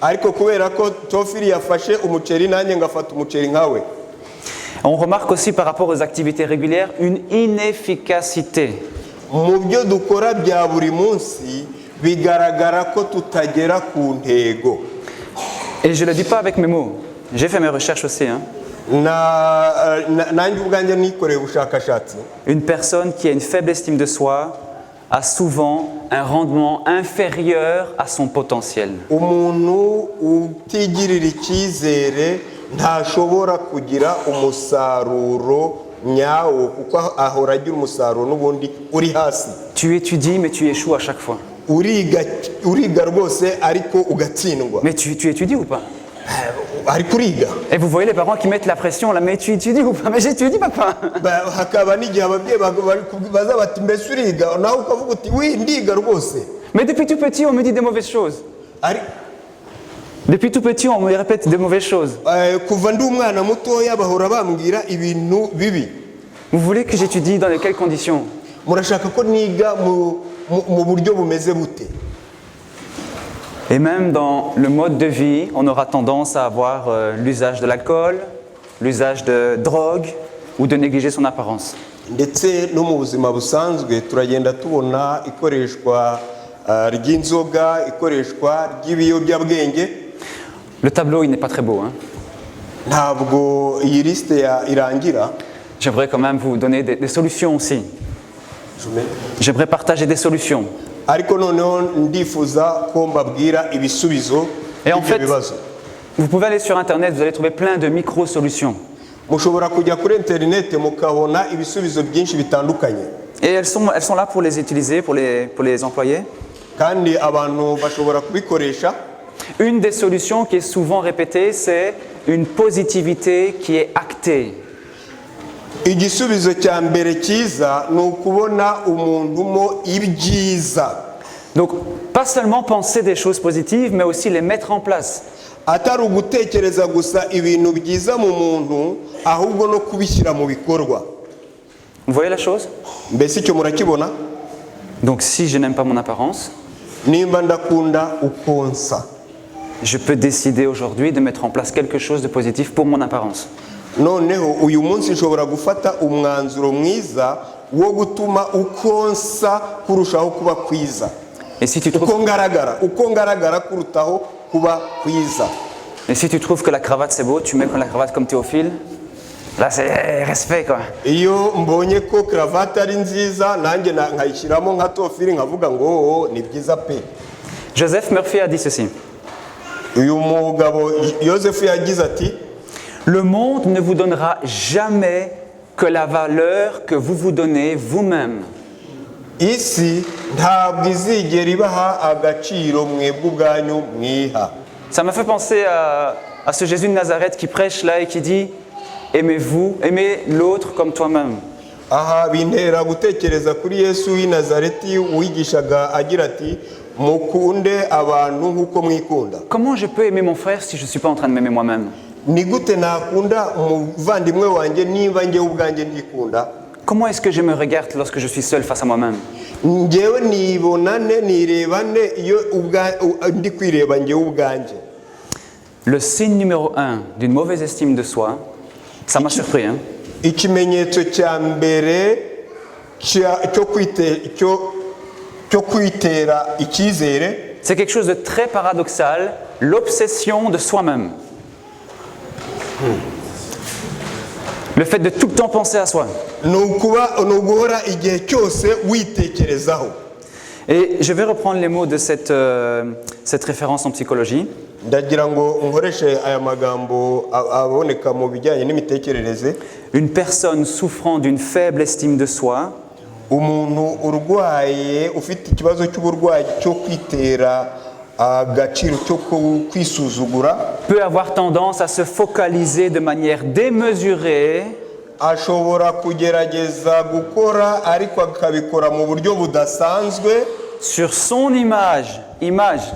Ariko kubera ko Theophile yafashe umuceri nanjye ngafata umuceri nkawe. On remarque aussi par rapport aux activités régulières une inefficacité. Mu byo dukora bya buri munsi bigaragara ko tutagera ku ntego. Et je ne le dis pas avec mes mots. J'ai fait mes recherches aussi. Hein. Nanjye ubwanjye nikoreye ubushakashatsi. Une personne qui a une faible estime de soi a souvent un rendement inférieur à son potentiel. Umuntu utigirira icyizere ntashobora kugira umusaruro nyawo kuko ahora agira umusaruro n'ubundi uri hasi. Tu étudies mais tu échoues à chaque fois. Uriga rwose ariko ugatsindwa. Mais tu étudies ou pas? Ariko uriga. Et vous voyez les parents qui mettent la pression là, mais tu étudies ou pas? Mais j'étudie papa. Hakaba n'igihe ababyeyi baza bati mbese uriga, nawe ukavuga uti wi ndiga rwose. Mais depuis tout petit on me dit des mauvaises choses. Depuis tout petit on me répète des mauvaises choses. Kuva ndi umwana mutoya bahora bambwira ibintu bibi. Vous voulez que j'étudie dans quelles conditions? Murashaka ko niga mu buryo bumeze bute? Et même dans le mode de vie, on aura tendance à avoir l'usage de l'alcool, l'usage de drogue ou de négliger son apparence. Ndetse no mu buzima busanzwe turagenda tubona ikoreshwa ry'inzoga, ikoreshwa ry'ibiyobyabwenge. Le tableau, il n'est pas très beau, hein. Ntabwo iyi liste irangira. J'aimerais quand même vous donner des solutions aussi. J'aimerais partager des solutions. Ariko noneho ndifuza ko mbabwira ibisubizo Et en by'ibyo fait, bibazo. vous pouvez aller sur Internet, vous allez trouver plein de micro-solutions. Mushobora kujya kuri interineti mukabona ibisubizo byinshi bitandukanye. Et elles sont là pour les utiliser, pour les employer. Kandi abantu bashobora kubikoresha. Une des solutions qui est souvent répétée, c'est une positivité qui est actée. Igisubizo cya mbere cyiza ni ukubona umuntu mo ibyiza. Donc, pas seulement penser des choses positives, mais aussi les mettre en place. Atari ugutekereza gusa ibintu byiza mu muntu ahubwo no kubishyira mu bikorwa. Vous voyez la chose? Mbese icyo murakibona? Donc, si je n'aime pas mon apparence, Nimba ndakunda ukonsa, je peux décider aujourd'hui de mettre en place quelque chose de positif pour mon apparence. noneho uyu munsi nshobora gufata umwanzuro mwiza wo gutuma ukonsa kurushaho kuba kwiza. Et si tu trouves, uko ngaragara kurutaho kuba kwiza. et si tu trouves que la cravate c'est beau, tu mets la cravate comme Théophile. Là, c'est respect, quoi. Iyo mbonye ko cravate ari nziza nanjye nkayishyiramo nka Tofili nkavuga ngo ni byiza pe. Joseph Murphy a dit ceci. Uyu mugabo Yosefu yagize ati, le monde ne vous donnera jamais que la valeur que vous vous donnez vous-même. isi ntabwo izigera ibaha agaciro mwebwe ubwanyu mwiha. Ça m'a fait penser à ce Jésus de Nazareth qui prêche là et qui dit aimez-vous, aimez l'autre comme toi-même. Aha bintera gutekereza kuri Yesu w'i Nazareti wigishaga agira ati mukunde abantu nk'uko mwikunda. Comment je peux aimer mon frère si je ne suis pas en train de m'aimer moi-même? Ni gute nakunda umuvandimwe wanjye niba njyewe ubwanjye ndikunda? Comment est-ce que je me regarde lorsque je suis seul face à moi-même? Njyewe nibonane nirebane iyo ndi kwireba njyewe ubwanjye. Le signe numéro 1 d'une mauvaise estime de soi, ça m'a surpris, hein? Ikimenyetso cya mbere cyo kwitera icyizere, c'est quelque chose de très paradoxal, l'obsession de soi-même. Le fait de tout le temps penser à soi. ni uguhora igihe cyose witekerezaho. Et je vais reprendre les mots de cette référence en psychologie. Ndagira ngo nkoreshe aya magambo aboneka mu bijyanye n'imitekerereze. Une personne souffrant d'une faible estime de soi Umuntu urwaye ufite ikibazo cy'uburwayi cyo kwitera agaciro cyo kwisuzugura peut avoir tendance à se focaliser de manière démesurée ashobora kugerageza gukora ariko akabikora mu buryo budasanzwe sur son image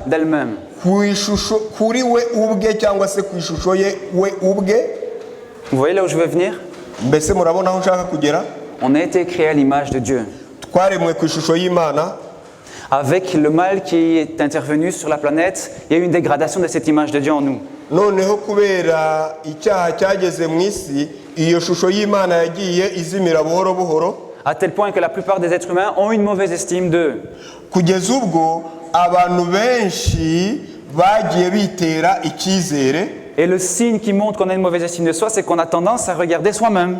d'elle-même. ku ishusho kuri we ubwe cyangwa se ku ishusho ye we ubwe. Vous voyez là où je veux venir? Mbese murabona aho nshaka kugera? On a été créé à l'image de Dieu. Twaremwe ku ishusho y'Imana. Avec le mal qui est intervenu sur la planète, il y a eu une dégradation de cette image de Dieu en nous. Noneho kubera icyaha cyageze mu isi, iyo shusho y'Imana yagiye izimira buhoro buhoro. À tel point que la plupart des êtres humains ont une mauvaise estime d'eux. Kugeza ubwo abantu benshi bagiye bitera icyizere. Et le signe qui montre qu'on a une mauvaise estime de soi, c'est qu'on a tendance à regarder soi-même.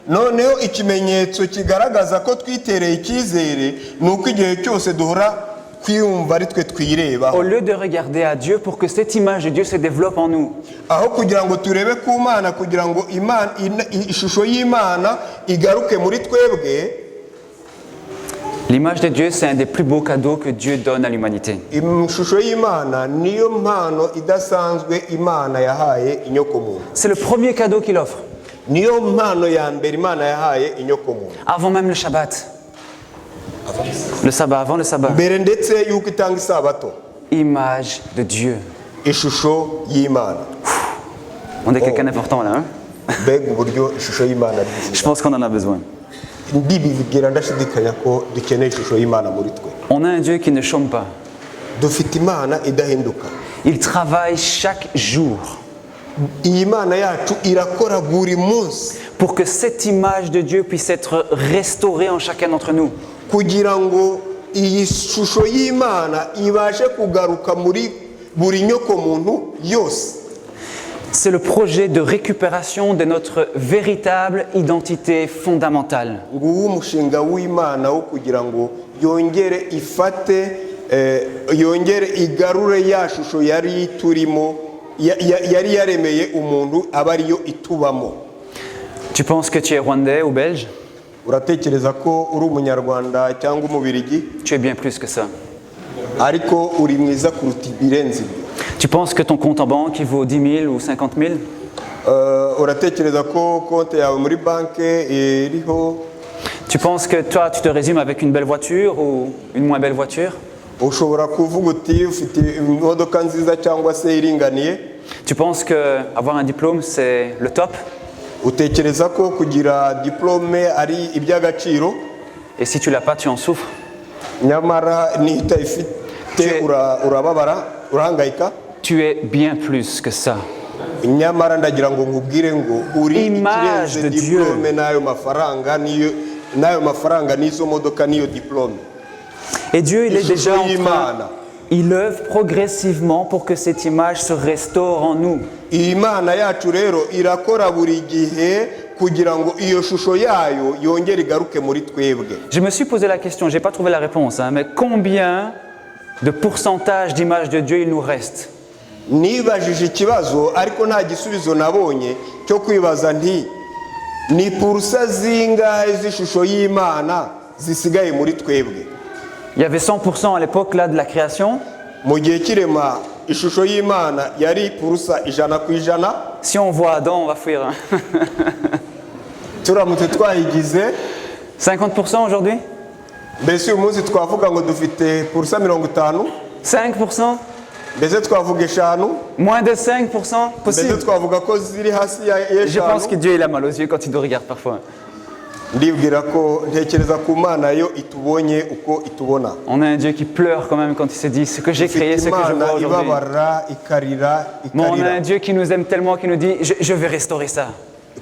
Noneho ikimenyetso kigaragaza ko twitereye icyizere ni uko igihe cyose duhora kwiyumva ari twe twirebaho. Au lieu de regarder à Dieu pour que cette image de Dieu se développe en nous. Aho kugira ngo turebe ku Mana kugira ngo ishusho y'Imana igaruke muri twebwe. L'image de Dieu, c'est un des plus beaux cadeaux que Dieu donne à l'humanité. Ishusho y'Imana niyo mpano idasanzwe Imana yahaye inyokomuntu. C'est le premier cadeau qu'il offre. Niyo mpano ya mbere Imana yahaye inyokomuntu. Avant même le Shabbat. Le sabbat, avant le sabbat. Mbere ndetse yuko itanga isabato. Image de Dieu. Ishusho y'Imana. On est quelqu'un d'important là, hein? Mbega uburyo ishusho y'Imana ari. Je pense qu'on en a besoin. Ndibibwira ndashidikanya ko dukeneye ishusho y'Imana muri twe. On a un Dieu qui ne chôme pas. Dufite Imana idahinduka. Il travaille chaque jour. Iyi Mana yacu irakora buri munsi. Pour que cette image de Dieu puisse être restaurée en chacun d'entre nous. Kugira ngo iyi shusho y'Imana ibashe kugaruka muri buri nyoko muntu yose. C'est le projet de récupération de notre véritable identité fondamentale. Nguwo umushinga w'Imana wo kugira ngo yongere ifate yongere igarure ya shusho yari turimo yari yaremeye umuntu aba ariyo itubamo. Tu penses que tu es rwandais ou belge? Uratekereza ko uri umunyarwanda cyangwa umubirigi? Tu es bien plus que ça. Ariko uri mwiza kuruta ibirenze ibyo. Tu penses que ton compte en banque il vaut 10 000 ou 50 000? Uratekereza ko konti yawe muri banki iriho? Tu penses que toi, tu te résumes avec une belle voiture ou une moins belle voiture? Ushobora kuvuga uti ufite imodoka nziza cyangwa se iringaniye? Tu penses que avoir un diplôme c'est le top? Utekereza ko kugira diplôme ari iby'agaciro? Et si tu l'as pas, tu en souffres? Nyamara nitayifite urababara urahangayika? Tu es bien plus que ça. Nyamara ndagira ngo nkubwire ngo uri Image ikirenze de diplôme n'ayo mafaranga n'izo modoka n'iyo diplôme. Et Dieu, il est déjà en train, Imana. il œuvre progressivement pour que cette image se restaure en nous. Imana yacu rero irakora buri gihe kugira ngo iyo shusho yayo yongere igaruke muri twebwe. Je me suis posé la question, je n'ai pas trouvé la réponse, mais combien de pourcentage d'images de Dieu il nous reste? Nibajije ikibazo ariko nta gisubizo nabonye cyo kwibaza nti ni purusa zingahe z'ishusho y'Imana zisigaye muri twebwe. Il y avait 100% à l'époque là de la création. Mu gihe kirema ishusho y'Imana yari purusa 100%. Si on voit Adam, on va fuir. Turamutse twayigize 50% aujourd'hui? mbese uyu munsi twavuga ngo dufite purusa 50, 5%? mbese twavuga 5, Moins de 5% mbese possible? twavuga ko ziri hasi ya Je pense que 5. Dieu il a mal aux yeux quand il nous regarde parfois. Ndibwira ko ntekereza ku Mana yo itubonye uko itubona. On a un Dieu qui pleure quand même quand il se dit ce que j'ai créé, ce que je vois aujourd'hui. ibabara ikarira Mais on a ikarira un Dieu qui nous aime tellement qu'il nous dit je vais restaurer ça.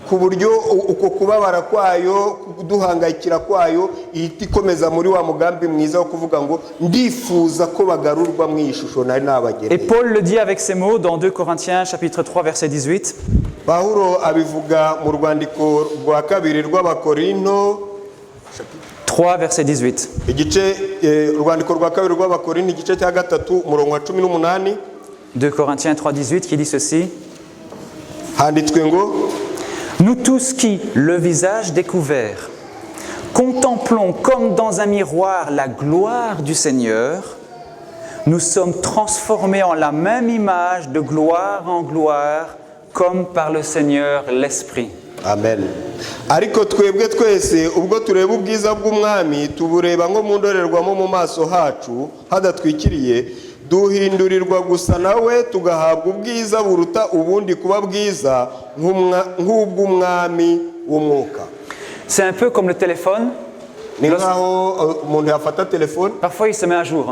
ku buryo uko kubabara kwayo kuduhangayikira kwayo ihita ikomeza muri wa mugambi mwiza wo kuvuga ngo ndifuza ko bagarurwa mu ishusho nari Et nabagereye. Paul le dit avec ces mots dans 2 Corinthiens chapitre 3 verset 18. Pawulo abivuga mu rwandiko rwa kabiri rw'Abakorinto 3 verset 18. igice urwandiko rwa kabiri rw'Abakorinto igice cya 3 umurongo wa 18 2 Corinthiens 3 18 qui dit ceci. handitswe ngo Nous tous qui, le visage découvert, contemplons comme dans un miroir la gloire du Seigneur, nous sommes transformés en la même image de gloire en gloire, comme par le Seigneur l'Esprit. Amen. Ariko twebwe twese ubwo tureba ubwiza bw'umwami tubureba nko mu ndorerwamo mu maso hacu hadatwikiriye duhindurirwa gusa nawe tugahabwa ubwiza buruta ubundi kuba bwiza nk'ubw'umwami w'umwuka. C'est un peu comme le téléphone. Ni nkaho umuntu yafata telefone Parfois il se met à jour.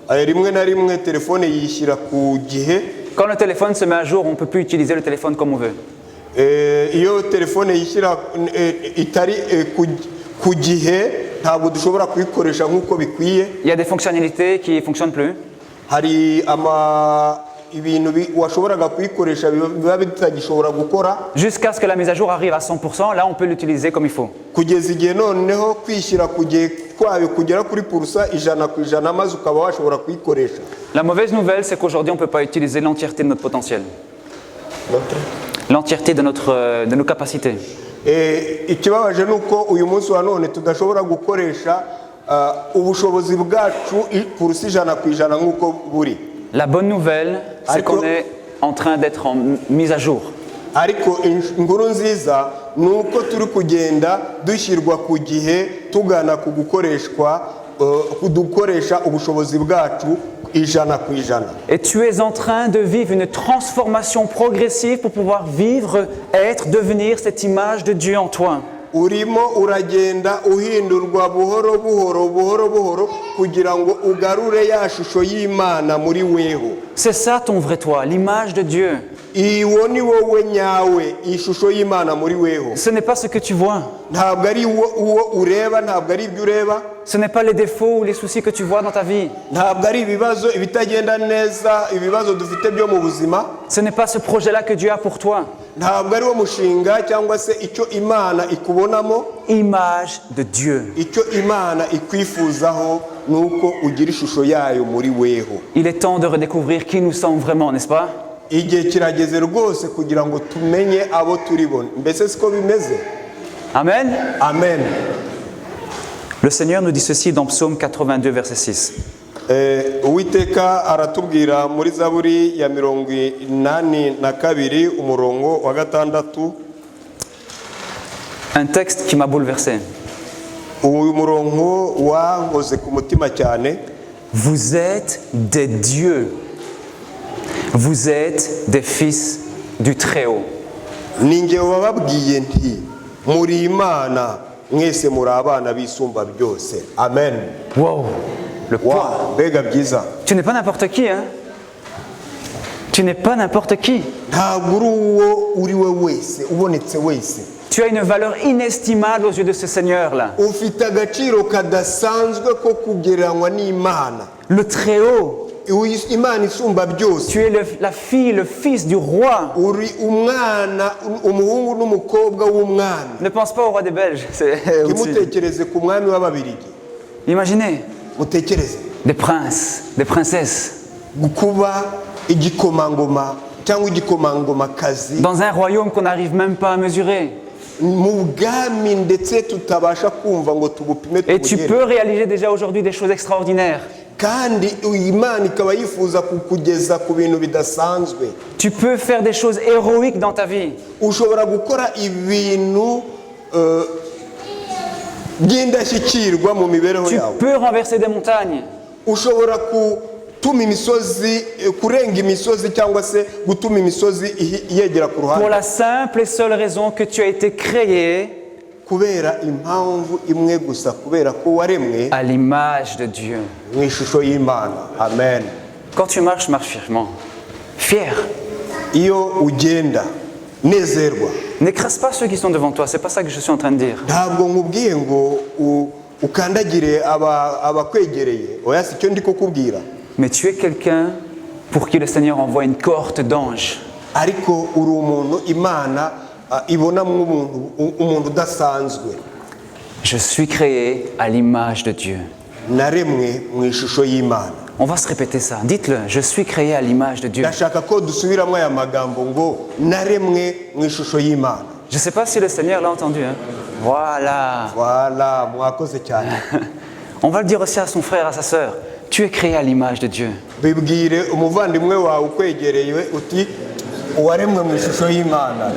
rimwe na rimwe telefone yishyira ku gihe. Quand le téléphone se met à jour, on ne peut plus utiliser le téléphone comme on veut. Iyo telefone yishyira itari ku gihe ntabwo dushobora kuyikoresha nk'uko bikwiye. Il y a des fonctionnalités qui ne fonctionnent plus. Hari ibintu washoboraga kuyikoresha biba bitagishobora gukora Jusqu'à ce que la mise à jour arrive à 100%, là on peut l'utiliser comme il faut. kugeza igihe noneho kwishyira ku gihe kwayo kugera kuri purusa 100% maze ukaba washobora kuyikoresha. La mauvaise nouvelle, c'est qu'aujourd'hui on ne peut pas utiliser l'entièreté de notre potentiel. L'entièreté de nos capacités. Ikibabaje ni uko uyu munsi wa none tudashobora gukoresha ubushobozi bwacu purusa 100% nk'uko buri. La bonne nouvelle, c'est qu'on est en train d'être en mise à jour. Ariko inkuru nziza ni uko turi kugenda dushyirwa ku gihe tugana ku gukoresha ubushobozi bwacu 100%. Et tu es en train de vivre une transformation progressive pour pouvoir vivre, devenir cette image de Dieu en toi. Urimo uragenda uhindurwa buhoro buhoro kugira ngo ugarure ya shusho y'Imana muri weho. C'est ça ton vrai toi, l'image de Dieu. Iwo ni wowe nyawe ishusho y'Imana muri weho. Ce n'est pas ce que tu vois. Ntabwo ari uwo ureba, ntabwo ari ibyo ureba. ce n'est pas les défauts ou les soucis que tu vois dans ta vie. ntabwo ari ibibazo ibitagenda neza ibibazo dufite byo mu buzima Ce n'est pas ce projet-là que Dieu a pour toi. ntabwo ari wo mushinga cyangwa se icyo imana ikubonamo Image de Dieu. icyo imana ikwifuzaho ni uko ugira ishusho yayo muri weho Il est temps de redécouvrir qui nous sommes vraiment, n'est-ce pas? igihe kirageze rwose kugira ngo tumenye abo turi bo mbese siko bimeze Amen. amen Le Seigneur nous dit ceci dans Psaume 82, verset 6. uwiteka aratubwira muri zaburi ya 82 umurongo wa 6 Un texte qui m'a bouleversé. uyu murongo wankoze ku mutima cyane Vous êtes des dieux. Vous êtes des fils du Très-Haut. ni njye wababwiye nti muri imana mwese muri abana bisumba byose amen Wow, le poids. wa mbega byiza Tu n'es pas n'importe qui, hein? Tu n'es pas n'importe qui. ntabwo uri uwo uri we wese ubonetse wese Tu as une valeur inestimable aux yeux de ce Seigneur-là. ufite agaciro kadasanzwe ko kugereranywa n'imana Le Très-Haut. imana isumba byose Tu es la fille, le fils du roi. uri umwana umuhungu n'umukobwa w'umwami Ne pense pas au roi des Belges. ntimutekereze ku mwami w'ababirigi Imaginez mutekereze des princes, des princesses. kuba igikomangoma cyangwa igikomangomakazi Dans un royaume qu'on n'arrive même pas à mesurer. mu bwami ndetse tutabasha kumva ngo tubupime Et tu tubugere peux réaliser déjà aujourd'hui des choses extraordinaires. kandi imana ikaba yifuza kukugeza ku bintu bidasanzwe Tu peux faire des choses héroïques dans ta vie. ushobora gukora ibintu by'indashyikirwa mu mibereho Tu yawe peux renverser des montagnes. ushobora gutuma imisozi kurenga imisozi cyangwa se gutuma imisozi yegera ku Pour ruhande la simple et seule raison que tu as été créé kubera impamvu imwe gusa kubera ko waremwe à l'image de Dieu. mu ishusho y'imana amen Quand tu marches, marche fièrement. Fier. iyo ugenda nezerwa N'écrase pas ceux qui sont devant toi. C'est pas ça que je suis en train de dire. ntabwo nkubwiye ngo ukandagire abakwegereye oya si cyo ndi kukubwira Mais tu es quelqu'un pour qui le Seigneur envoie une cohorte d'anges. ariko uri umuntu imana ibonamo umuntu udasanzwe Je suis créé à l'image de Dieu. naremwe mu ishusho y'imana On va se répéter ça. Dites-le. Je suis créé à l'image de Dieu. ndashaka ko dusubiramo aya magambo ngo naremwe mu ishusho y'imana Je ne sais pas si le Seigneur l'a entendu. Hein? Voilà. wala mwakoze cyane On va le dire aussi à son frère, à sa sœur. Tu es créé à l'image de Dieu. bibwire umuvandimwe wawe ukwegereye uti waremwe mu ishusho y'imana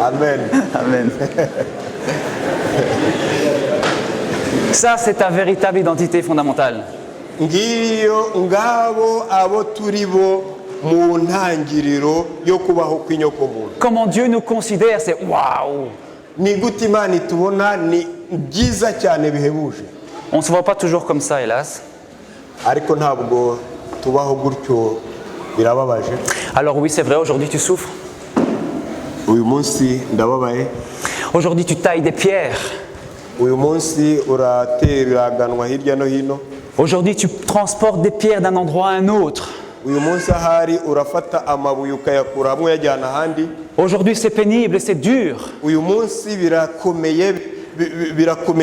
amen Amen. Ça, c'est ta véritable identité fondamentale. ngiyo ngabo abo turi bo mu ntangiriro yo kubaho kw'inyokomuntu Comment Dieu nous considère, c'est waouh. ni gute imana itubona ni byiza cyane bihebuje On ne se voit pas toujours comme ça, hélas. ariko ntabwo tubaho gutyo birababaje Alors oui, c'est vrai, aujourd'hui tu souffres. uyu munsi ndababaye Aujourd'hui tu tailles des pierres. uyu munsi urateraganwa hirya no hino Aujourd'hui tu transportes des pierres d'un endroit à un autre. uyu munsi ahari urafata amabuye ukayakura hamwe uyajyana ahandi Aujourd'hui c'est pénible, c'est dur, uyu munsi birakomeye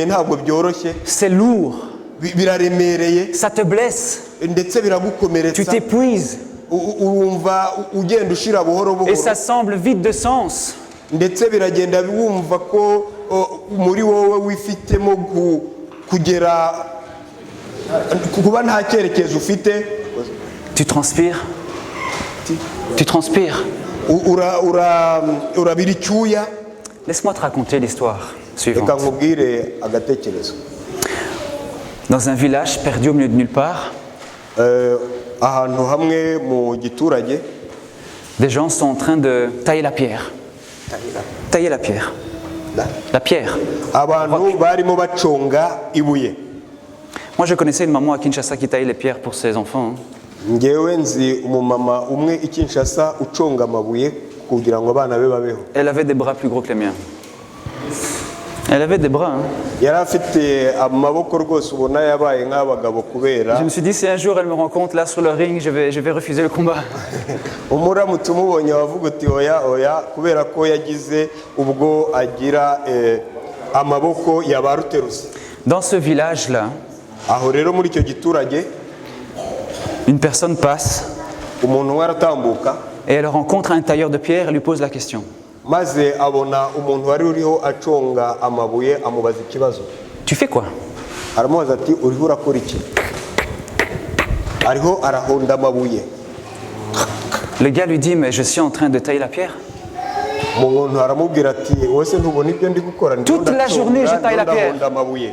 ntabwo byoroshye c'est lourd, biraremereye ça te blesse, ndetse tu biragukomeretsa t'épuises urumva ugenda ushira buhoro et buhoro ça semble vide de sens. ndetse biragenda wumva ko muri wowe wifitemo kugera kuba nta cyerekezo ufite Tu transpires. Tu transpires. urabira icyuya Laisse-moi te raconter l'histoire reka suivante. nkubwire agatekerezo Dans un village perdu au milieu de nulle part, ahantu hamwe mu giturage des gens sont en train de tailler la pierre. Tailler la pierre. La pierre. abantu barimo baconga ibuye Moi, je connaissais une maman à Kinshasa qui taillait les pierres pour ses enfants. ngewe nzi umumama umwe i Kinshasa uconga amabuye kugira ngo abana be babeho Elle avait des bras plus gros que les miens. Elle avait des bras. Hein. yari afite amaboko rwose ubona yabaye nk'abagabo kubera Je me suis dit, si un jour elle me rencontre là sur le ring, je vais refuser le combat. umuramutse umubonye wavuga uti oya oya kubera ko yagize ubwo agira amaboko ya ba ruteruzi. Dans ce village-là, Aho rero muri icyo giturage une personne passe umuntu umwe aratambuka et elle rencontre un tailleur de pierre et lui pose la question. maze abona umuntu wari uriho aconga amabuye amubaza ikibazo. Tu fais quoi? Aramubaza ati uriho urakora iki? Ariho arahonda amabuye. Le gars lui dit, mais je suis en train de tailler la pierre. Umuntu aramubwira ati wese ntubona ibyo ndi gukora? Toute la journée, je taille la pierre. Ndahonda amabuye.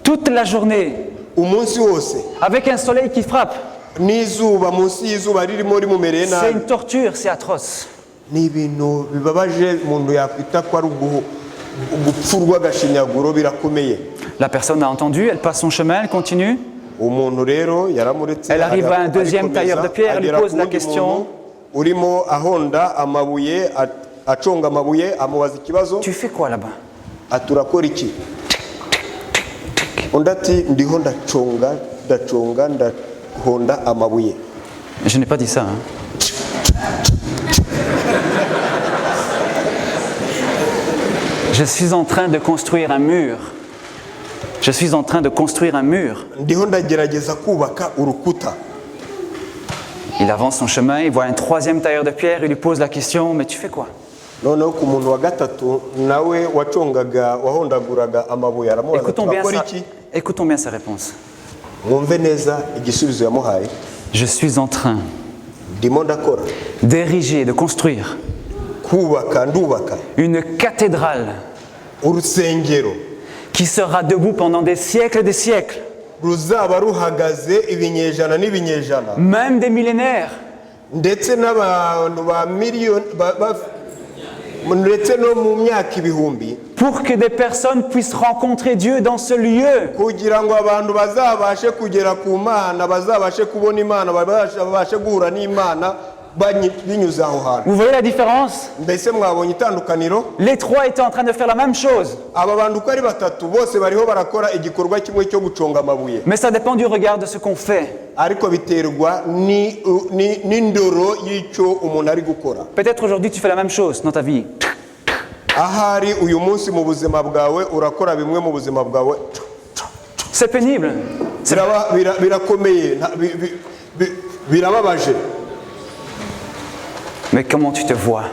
Toute la journée, Umunsi wose avec un soleil qui frappe. n'izuba munsi y'izuba ririmo rimumereye C'est nabi. une torture, c'est atroce. Ni ibintu bibabaje umuntu yakwita ko ari ugupfurwa agashinyaguro birakomeye. La personne a entendu, elle passe son chemin, elle continue. Umuntu rero yaramuretse. Elle arrive à un deuxième arikomeza, tailleur de pierre, elle lui agera pose ku la wundi question. muntu urimo ahonda amabuye aconga amabuye amubaza ikibazo Tu fais quoi là-bas? ati urakora iki? Undi ati ndiho ndahonda amabuye. Je n'ai pas dit ça. Hein. Je suis en train de construire un mur. Je suis en train de construire un mur. Ndiho ndagerageza kubaka urukuta. Il avance son chemin, il voit un troisième tailleur de pierre, il lui pose la question, mais tu fais quoi? Noneho ku muntu wa gatatu nawe wacongaga wahondaguraga amabuye aramubaza ati urakora iki? Écoutons bien sa réponse. Mwumve neza igisubizo yamuhaye. Je suis en train Ndimo ndakora d'ériger, de construire kubaka ndubaka une cathédrale urusengero qui sera debout pendant des siècles et des siècles, ruzaba ruhagaze ibinyejana n'ibinyejana, même des millénaires, ndetse n'abantu ba miliyoni ndetse no mu myaka ibihumbi, pour que des personnes puissent rencontrer Dieu dans ce lieu. kugira ngo abantu bazabashe kugera ku Mana, bazabashe kubona Imana, babashe guhura n'Imana binyuze aho hantu. Vous voyez la différence? Mbese mwabonye itandukaniro? Les trois étaient en train de faire la même chose. Aba bantu uko ari batatu bose bariho barakora igikorwa kimwe cyo guconga amabuye, Mais ça dépend du regard de ce qu'on fait. ariko biterwa n'indoro y'icyo umuntu ari gukora. Peut-être aujourd'hui tu fais la même chose dans ta vie. Ahari uyu munsi mu buzima bwawe urakora bimwe mu buzima bwawe, C'est pénible. birakomeye, birababaje, Mais comment tu te vois?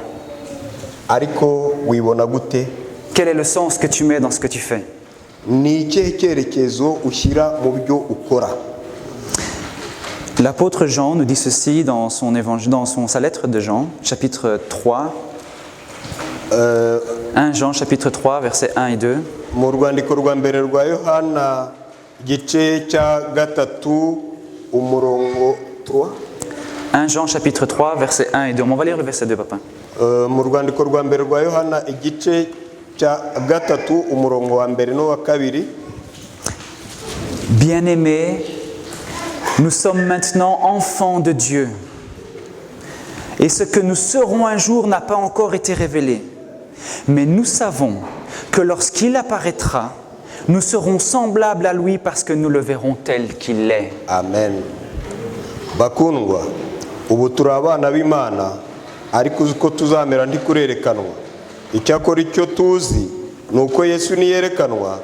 ariko wibona gute? Quel est le sens que tu mets dans ce que tu fais? Ni ikihe cyerekezo ushyira mu byo ukora? L'apôtre Jean nous dit ceci dans son évangile, sa lettre de Jean, chapitre 3. 1 Jean, chapitre 3, versets 1 et 2. Mu rwandiko rwa mbere rwa Yohana igice cya gatatu umurongo 3. 1 Jean, chapitre 3, versets 1 et 2. On va lire le verset 2, papa. Mu rwandiko rwa mbere rwa Yohana igice cya gatatu umurongo wa mbere no wa kabiri. Bien-aimés, nous sommes maintenant enfants de Dieu. Et ce que nous serons un jour n'a pas encore été révélé. Mais nous savons que lorsqu'il apparaîtra, nous serons semblables à lui parce que nous le verrons tel qu'il est. Amen. Bakundwa, ubu turi abana b'Imana, ariko uzi ko tuzamera ntikurerekanwa. Icyakora icyo tuzi ni uko Yesu niyerekanwa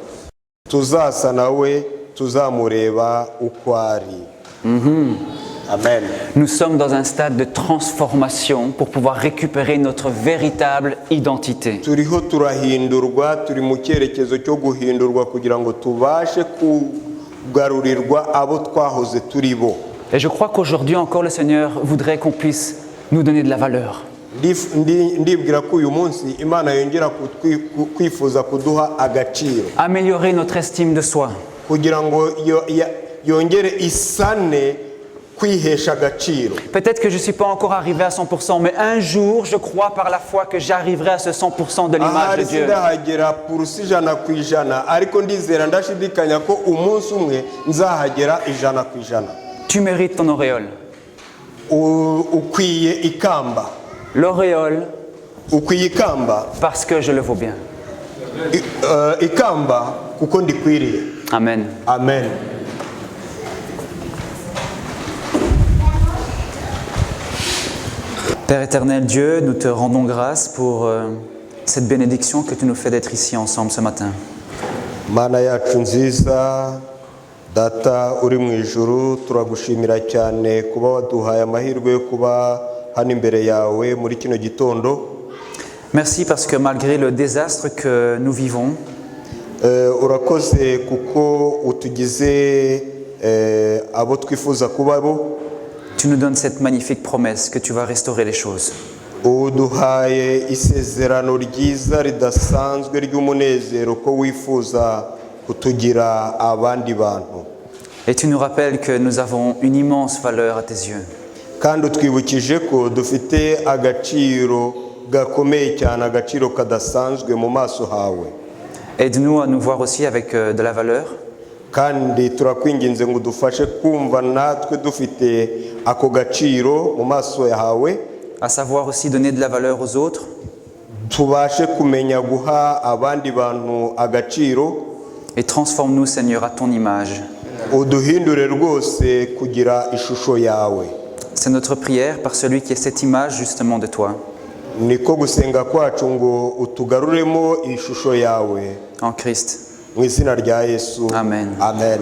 tuzasa nawe, tuzamureba uko ari. Amen. Nous sommes dans un stade de transformation pour pouvoir récupérer notre véritable identité. Turiho turahindurwa, turi mu cyerekezo cyo guhindurwa kugira ngo tubashe kugarurirwa abo twahoze turi bo. Et je crois qu'aujourd'hui encore le Seigneur voudrait qu'on puisse nous donner de la valeur. Ndibwira ko uyu munsi Imana yongera kwifuza kuduha agaciro, Améliorer notre estime de soi. kugira ngo yongere isane kwihesha agaciro. Peut-être que je ne suis pas encore arrivé à 100%, mais un jour, je crois par la foi que j'arriverai à ce 100% de l'image de Ahari Dieu. sindahagera purusi 100%, ariko ndizera ndashidikanya ko umunsi umwe nzahagera 100%. Tu mérites ton auréole. Ukwiye ikamba, L'auréole, ukwiye ikamba parce que je le vaux bien. ikamba kuko ndikwiriye. Amen. Amen. Père éternel Dieu, nous te rendons grâce pour cette bénédiction que tu nous fais d'être ici ensemble ce matin. Mana yacu nziza, data uri mu ijuru, turagushimira cyane kuba waduhaye amahirwe yo kuba hano imbere yawe muri kino gitondo. Merci parce que malgré le désastre que nous vivons, urakoze kuko utugize abo twifuza kuba bo. tu nous donnes cette magnifique promesse que tu vas restaurer les choses. Uduhaye isezerano ryiza ridasanzwe ry'umunezero ko wifuza kutugira abandi bantu. Et tu nous rappelles que nous avons une immense valeur à tes yeux. Kandi utwibukije ko dufite agaciro gakomeye cyane, agaciro kadasanzwe mu maso hawe. Aide-nous à nous voir aussi avec de la valeur. Kandi turakwinginze ngo dufashe kumva natwe dufite ako gaciro mu maso yawe. À savoir aussi donner de la valeur aux autres. Tubashe kumenya guha abandi bantu agaciro. Et transforme-nous, Seigneur, à ton image. Uduhindure rwose kugira ishusho yawe. C'est notre prière par celui qui est cette image justement de toi. Niko gusenga kwacu ngo utugaruremo ishusho yawe. En Christ. Mu izina rya Yesu. Amen. Amen.